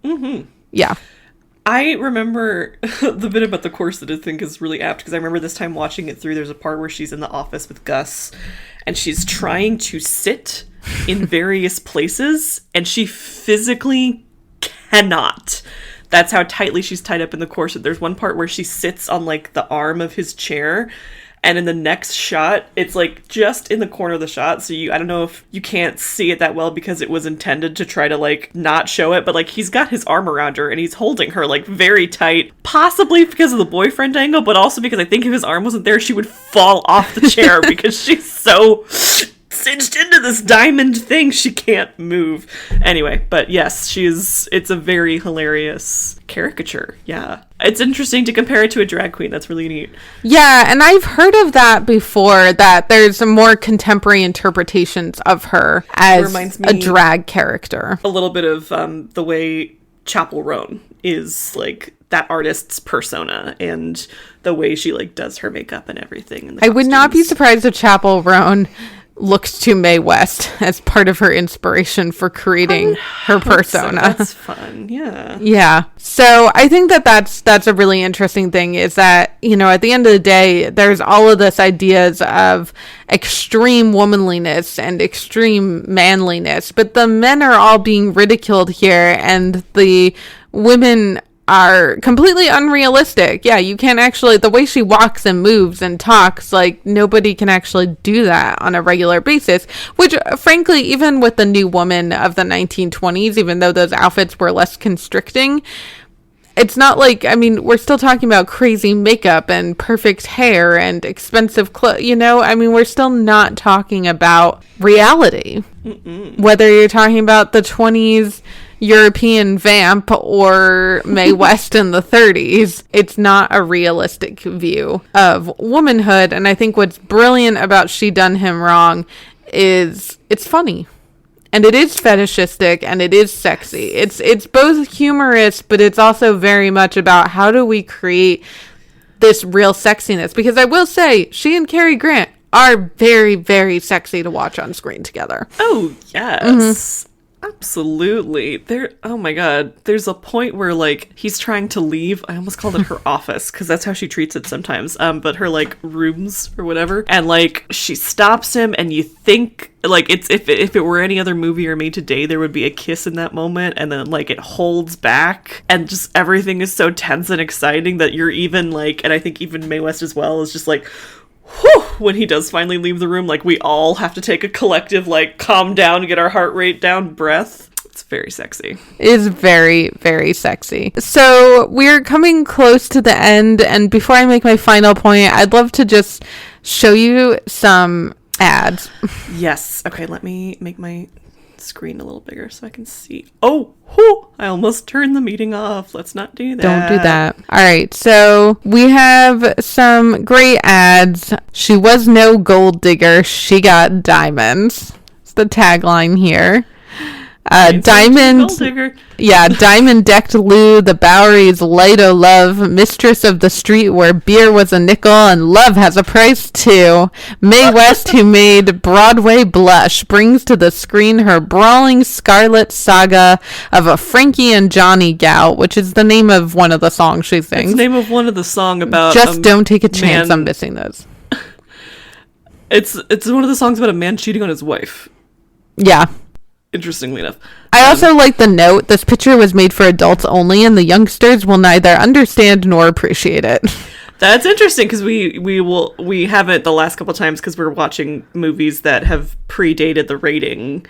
Mm-hmm. Yeah. I remember the bit about the corset I think is really apt, because I remember this time watching it through, there's a part where she's in the office with Gus and she's trying to sit in various places and she physically cannot. That's how tightly she's tied up in the corset. There's one part where she sits on like the arm of his chair, and in the next shot, it's like just in the corner of the shot. So I don't know if you can't see it that well because it was intended to try to like not show it, but like he's got his arm around her and he's holding her like very tight, possibly because of the boyfriend angle, but also because I think if his arm wasn't there, she would fall off the chair because she's so cinched into this diamond thing she can't move. Anyway, but yes, it's a very hilarious caricature. Yeah, it's interesting to compare it to a drag queen. That's really neat. Yeah, and I've heard of that before, that there's some more contemporary interpretations of her as a drag character. A little bit of the way Chapel Roan is like that artist's persona and the way she like does her makeup and everything. And I would not be surprised if Chapel Roan looks to Mae West as part of her inspiration for creating her persona. So. That's fun. Yeah. Yeah. So I think that that's a really interesting thing, is that, you know, at the end of the day, there's all of this ideas of extreme womanliness and extreme manliness, but the men are all being ridiculed here and the women are completely unrealistic. Yeah, you can't actually, the way she walks and moves and talks, like nobody can actually do that on a regular basis, which frankly, even with the new woman of the 1920s, even though those outfits were less constricting, it's not like, I mean, we're still talking about crazy makeup and perfect hair and expensive clothes, you know? I mean, we're still not talking about reality. Mm-mm. Whether you're talking about the 20s European vamp or Mae West in the 30s, it's not a realistic view of womanhood. And I think what's brilliant about She Done Him Wrong is it's funny. And it is fetishistic and it is sexy. It's both humorous, but it's also very much about how do we create this real sexiness. Because I will say, she and Cary Grant are very, very sexy to watch on screen together. Oh, yes. Mm-hmm. Absolutely. Oh my god, there's a point where like he's trying to leave. I almost called it her office because that's how she treats it sometimes, but her like rooms or whatever, and like she stops him and you think like it's if it were any other movie or made today, there would be a kiss in that moment, and then like it holds back and just everything is so tense and exciting that you're even like, and I think even Mae West as well is just like, whew, when he does finally leave the room, like we all have to take a collective like calm down, get our heart rate down breath. It's very sexy. It is very, very sexy. So we're coming close to the end, and before I make my final point, I'd love to just show you some ads. Yes. Okay, let me make my screen a little bigger so I can see. Oh, whew, I almost turned the meeting off. Let's not do that. Don't do that. All right, so we have some great ads. She was no gold digger. She got diamonds. It's the tagline here. Diamond, Gold digger. yeah, Diamond decked Lou, the Bowery's light o' love, mistress of the street where beer was a nickel and love has a price too. Mae West, who made Broadway blush, brings to the screen her brawling scarlet saga of a Frankie and Johnny gal, which is the name of one of the songs she sings. It's the name of one of the song about Just don't take a chance. I'm missing those. It's one of the songs about a man cheating on his wife. Yeah. Interestingly enough. I also like the note, this picture was made for adults only and the youngsters will neither understand nor appreciate it. That's interesting because we haven't the last couple times because we're watching movies that have predated the rating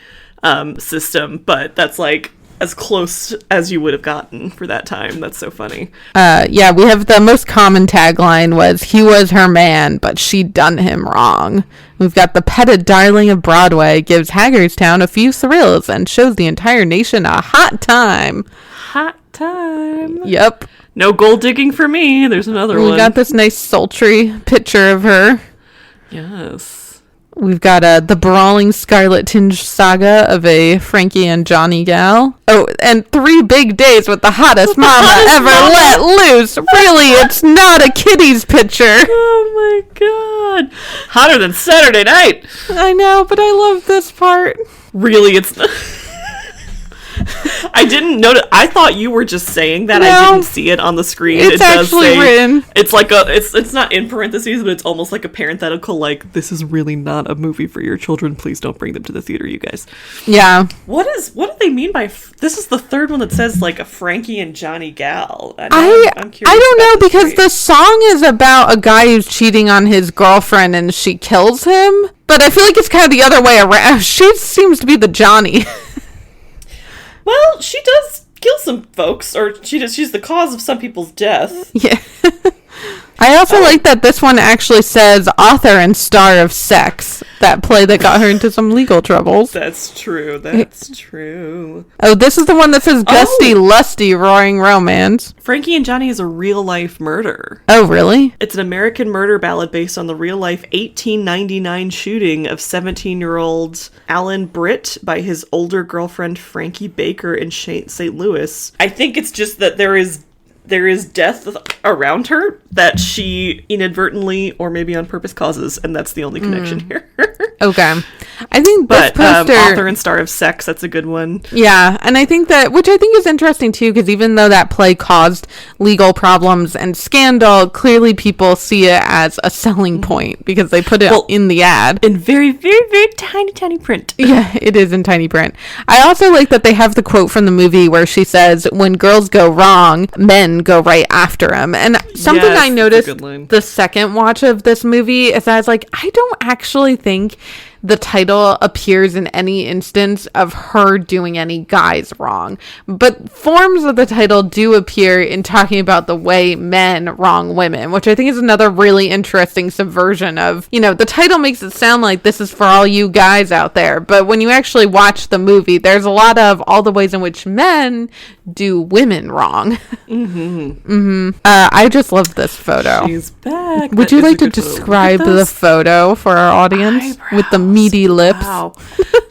system, but that's like as close as you would have gotten for that time. That's so funny. Yeah, we have the most common tagline was, he was her man, but she done him wrong. We've got the petted darling of Broadway gives Hagerstown a few thrills and shows the entire nation a hot time. Hot time. Yep. No gold digging for me. There's another one. We got this nice sultry picture of her. Yes. We've got the brawling scarlet tinge saga of a Frankie and Johnny gal. Oh, and 3 big days with the hottest mama ever let loose. Really, it's not a kiddie's picture. Oh my god. Hotter than Saturday night. I know, but I love this part. Really, it's not. I didn't notice. I thought you were just saying that. No, I didn't see it on the screen. It's it does actually say, written. It's like it's not in parentheses, but it's almost like a parenthetical, like, this is really not a movie for your children. Please don't bring them to the theater, you guys. Yeah. What do they mean by this is the third one that says like a Frankie and Johnny gal. I'm curious. I don't know, about this because the song is about a guy who's cheating on his girlfriend and she kills him. But I feel like it's kind of the other way around. She seems to be the Johnny. Well, she does kill some folks, or she's the cause of some people's death. Yeah. I also like that this one actually says author and star of Sex, that play that got her into some legal troubles. That's true. That's true. Oh, this is the one that says gusty, lusty, roaring romance. Frankie and Johnny is a real-life murder. Oh, really? It's an American murder ballad based on the real-life 1899 shooting of 17-year-old Alan Britt by his older girlfriend Frankie Baker in St. Louis. I think it's just that there is death around her that she inadvertently or maybe on purpose causes, and that's the only connection here. Okay. I think this poster... author and star of Sex, that's a good one. Yeah, and I think that, which I think is interesting too, because even though that play caused legal problems and scandal, clearly people see it as a selling point because they put it in the ad. In very, very, very tiny, tiny print. Yeah, it is in tiny print. I also like that they have the quote from the movie where she says, when girls go wrong, men go right after them. And something I noticed the second watch of this movie is that I was like, I don't actually think the title appears in any instance of her doing any guys wrong, but forms of the title do appear in talking about the way men wrong women, which I think is another really interesting subversion of, the title makes it sound like this is for all you guys out there, but when you actually watch the movie, there's a lot of all the ways in which men do women wrong. I just love this photo. She's back. Would you like to describe the photo for our audience with the meaty lips? Wow.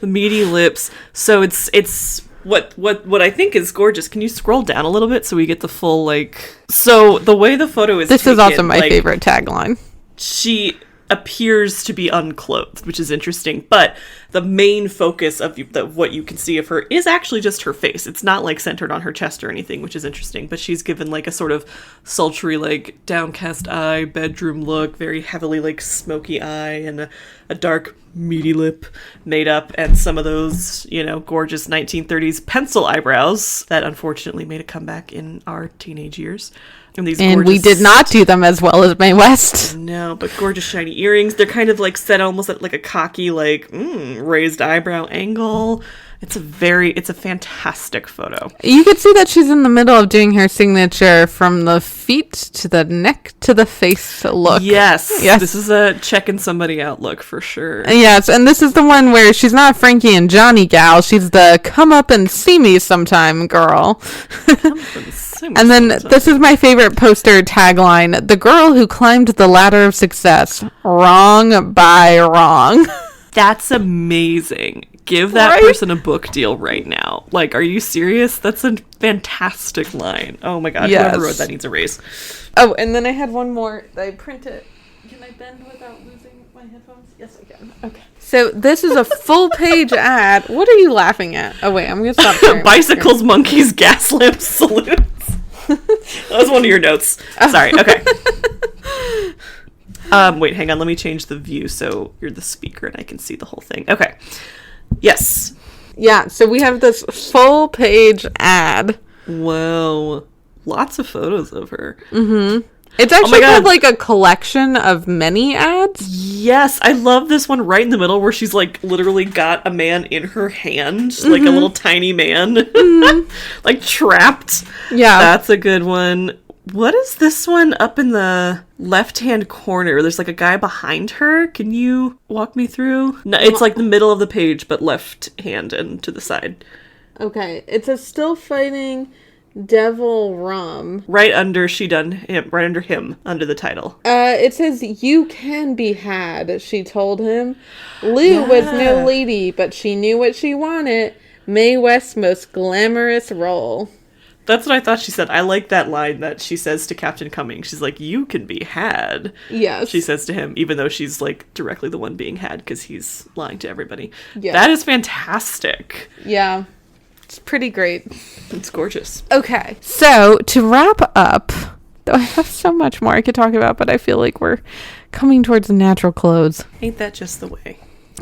The meaty lips. So it's what I think is gorgeous. Can you scroll down a little bit so we get the full, like... So the way the photo is This taken, is also my favorite tagline. She appears to be unclothed, which is interesting, but the main focus of what you can see of her is actually just her face. It's not like centered on her chest or anything, which is interesting, but she's given like a sort of sultry, like downcast eye, bedroom look, very heavily like smoky eye, and a dark meaty lip made up, and some of those, gorgeous 1930s pencil eyebrows that unfortunately made a comeback in our teenage years. And we did not do them as well as Mae West. No, but gorgeous shiny earrings. They're kind of like set almost at like a cocky, like raised eyebrow angle. It's a fantastic photo. You could see that she's in the middle of doing her signature from the feet to the neck to the face look. Yes. This is a checking somebody out look for sure. Yes, and this is the one where she's not Frankie and Johnny gal. She's the come up and see me sometime girl. And then this is my favorite poster tagline: the girl who climbed the ladder of success. Wrong by wrong. That's amazing. Give that Right? person a book deal right now. Like, are you serious? That's a fantastic line. Oh my god, Yes. whoever wrote that needs a raise. Oh, and then I had one more. I printed. Can I bend without losing my headphones? Yes, I can. Okay. So this is a full page ad. What are you laughing at? Oh wait, I'm gonna stop. sharing my Bicycles, monkeys, gas lamps, saloons. That was one of your notes. Sorry, okay. Wait, hang on, let me change the view so you're the speaker and I can see the whole thing. Okay. Yes. Yeah, so we have this full page ad. Whoa. Lots of photos of her. It's actually God. called like a collection of many ads. Yes, I love this one right in the middle where she's like literally got a man in her hand, like a little tiny man, like trapped. Yeah. That's a good one. What is this one up in the left-hand corner? There's like a guy behind her. Can you walk me through? No, it's like the middle of the page, but left hand and to the side. Okay, it's a still fighting devil rum. Right under right under him, under the title. It says, "You can be had," she told him. Lou was no lady, but she knew what she wanted. Mae West's most glamorous role. That's what I thought she said. I like that line that she says to Captain Cummings. She's like, "You can be had." Yes. She says to him, even though she's like directly the one being had because he's lying to everybody. Yeah. That is fantastic. Yeah. It's pretty great. It's gorgeous. Okay. So, to wrap up, though I have so much more I could talk about, but I feel like we're coming towards a natural close. Ain't that just the way?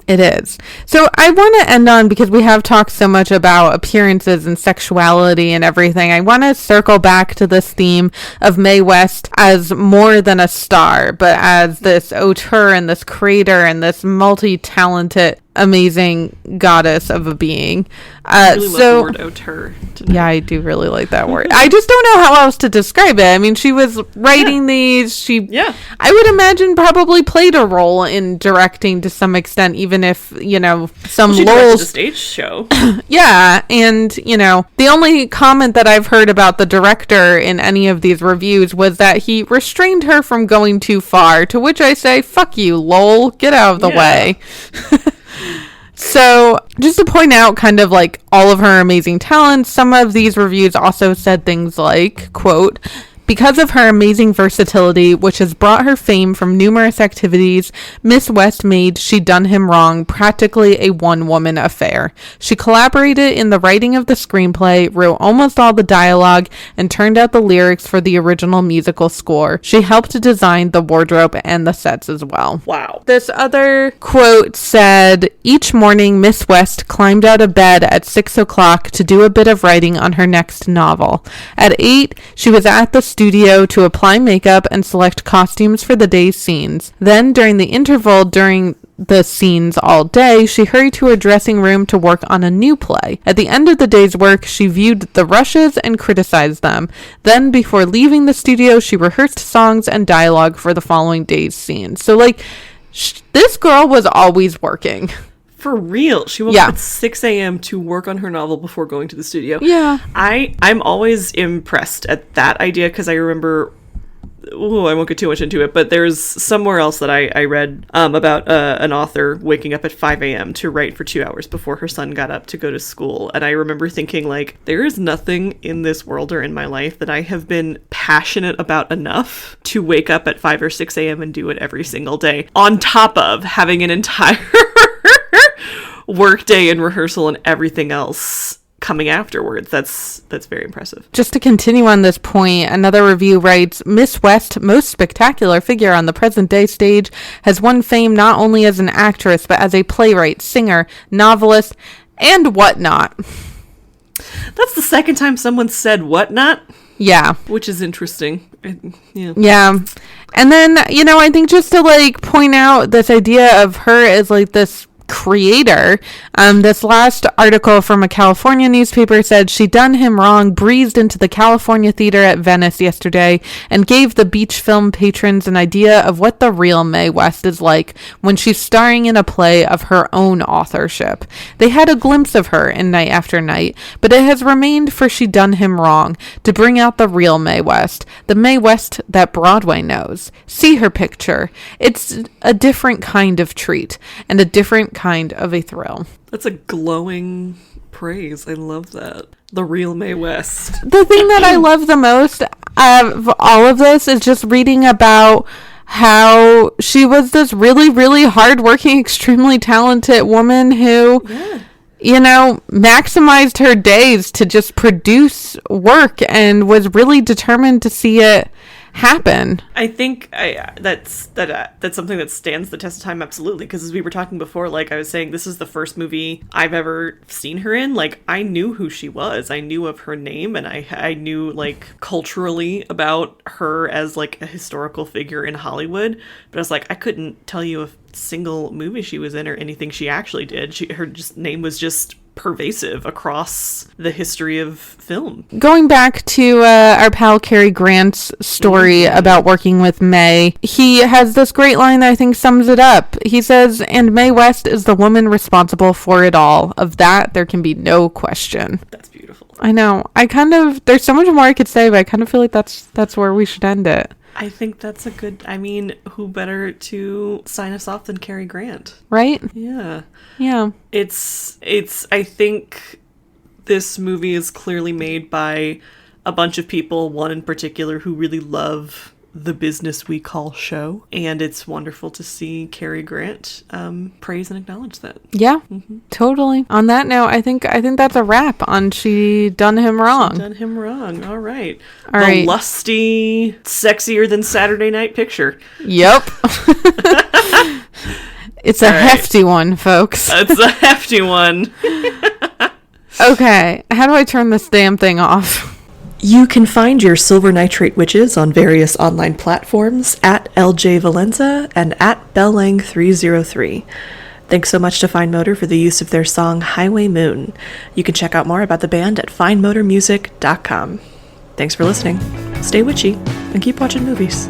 It is. So I want to end on, because we have talked so much about appearances and sexuality and everything, I want to circle back to this theme of Mae West as more than a star, but as this auteur and this creator and this multi-talented, amazing goddess of a being. I really love the word auteur tonight. Yeah, I do really like that word. I just don't know how else to describe it. I mean, she was writing these. I would imagine probably played a role in directing to some extent, even if, some She directed lulls. a stage show. Yeah, and, the only comment that I've heard about the director in any of these reviews was that he restrained her from going too far, to which I say, fuck you, lol, get out of the way. So, just to point out kind of like all of her amazing talents, some of these reviews also said things like, quote, "Because of her amazing versatility, which has brought her fame from numerous activities, Miss West made She Done Him Wrong practically a one-woman affair. She collaborated in the writing of the screenplay, wrote almost all the dialogue, and turned out the lyrics for the original musical score. She helped to design the wardrobe and the sets as well." Wow. This other quote said, "Each morning, Miss West climbed out of bed at 6 o'clock to do a bit of writing on her next novel. At 8, she was at the studio to apply makeup and select costumes for the day's scenes. Then, during the interval during the scenes all day, she hurried to her dressing room to work on a new play. At the end of the day's work, she viewed the rushes and criticized them. Then, before leaving the studio, she rehearsed songs and dialogue for the following day's scenes." So, this girl was always working. For real. She woke up at 6 a.m. to work on her novel before going to the studio. Yeah. I'm always impressed at that idea because I remember... I won't get too much into it, but there's somewhere else that I read about an author waking up at 5 a.m. to write for 2 hours before her son got up to go to school. And I remember thinking, there is nothing in this world or in my life that I have been passionate about enough to wake up at 5 or 6 a.m. and do it every single day, on top of having an entire work day and rehearsal and everything else coming afterwards. That's very impressive. Just to continue on this point, another review writes, "Miss West, most spectacular figure on the present day stage, has won fame not only as an actress, but as a playwright, singer, novelist, and whatnot." That's the second time someone said whatnot. Yeah. Which is interesting. Yeah. Yeah. And then, I think just to point out this idea of her as this creator, this last article from a California newspaper said, "She Done Him Wrong breezed into the California Theater at Venice yesterday and gave the beach film patrons an idea of what the real Mae West is like when she's starring in a play of her own authorship. They had a glimpse of her in Night After Night, but it has remained for She Done Him Wrong to bring out the real Mae West, the Mae West that Broadway knows. See her picture. It's a different kind of treat and a different kind of a thrill." That's a glowing praise. I love that. The real Mae West. The thing that I love the most of all of this is just reading about how she was this really, really hardworking, extremely talented woman who, you know, maximized her days to just produce work and was really determined to see it happen. I think that's something that stands the test of time, absolutely, because as we were talking before, like I was saying, this is the first movie I've ever seen her in. Like, I knew who she was. I knew of her name, and I knew, like, culturally about her as, like, a historical figure in Hollywood, but I was like, I couldn't tell you a single movie she was in or anything she actually did. Her name was just pervasive across the history of film. Going back to our pal Cary Grant's story about working with Mae, he has this great line that I think sums it up. He says, "And Mae West is the woman responsible for it all. Of that, there can be no question." That's beautiful. I know. There's so much more I could say, but I kind of feel like that's where we should end it. I think that's a good, I mean, who better to sign us off than Cary Grant? Right? Yeah. Yeah. I think this movie is clearly made by a bunch of people, one in particular, who really love the business we call show. And it's wonderful to see Cary Grant praise and acknowledge that. Yeah, totally. On that note, I think that's a wrap on She Done Him Wrong. She Done Him Wrong. All right. All the right. lusty, sexier than Saturday Night Picture. Yep. It's a hefty one, folks. It's a hefty one. Okay, how do I turn this damn thing off? You can find your Silver Nitrate Witches on various online platforms at LJ Valenza and at Bellang303. Thanks so much to Fine Motor for the use of their song Highway Moon. You can check out more about the band at finemotormusic.com. Thanks for listening. Stay witchy and keep watching movies.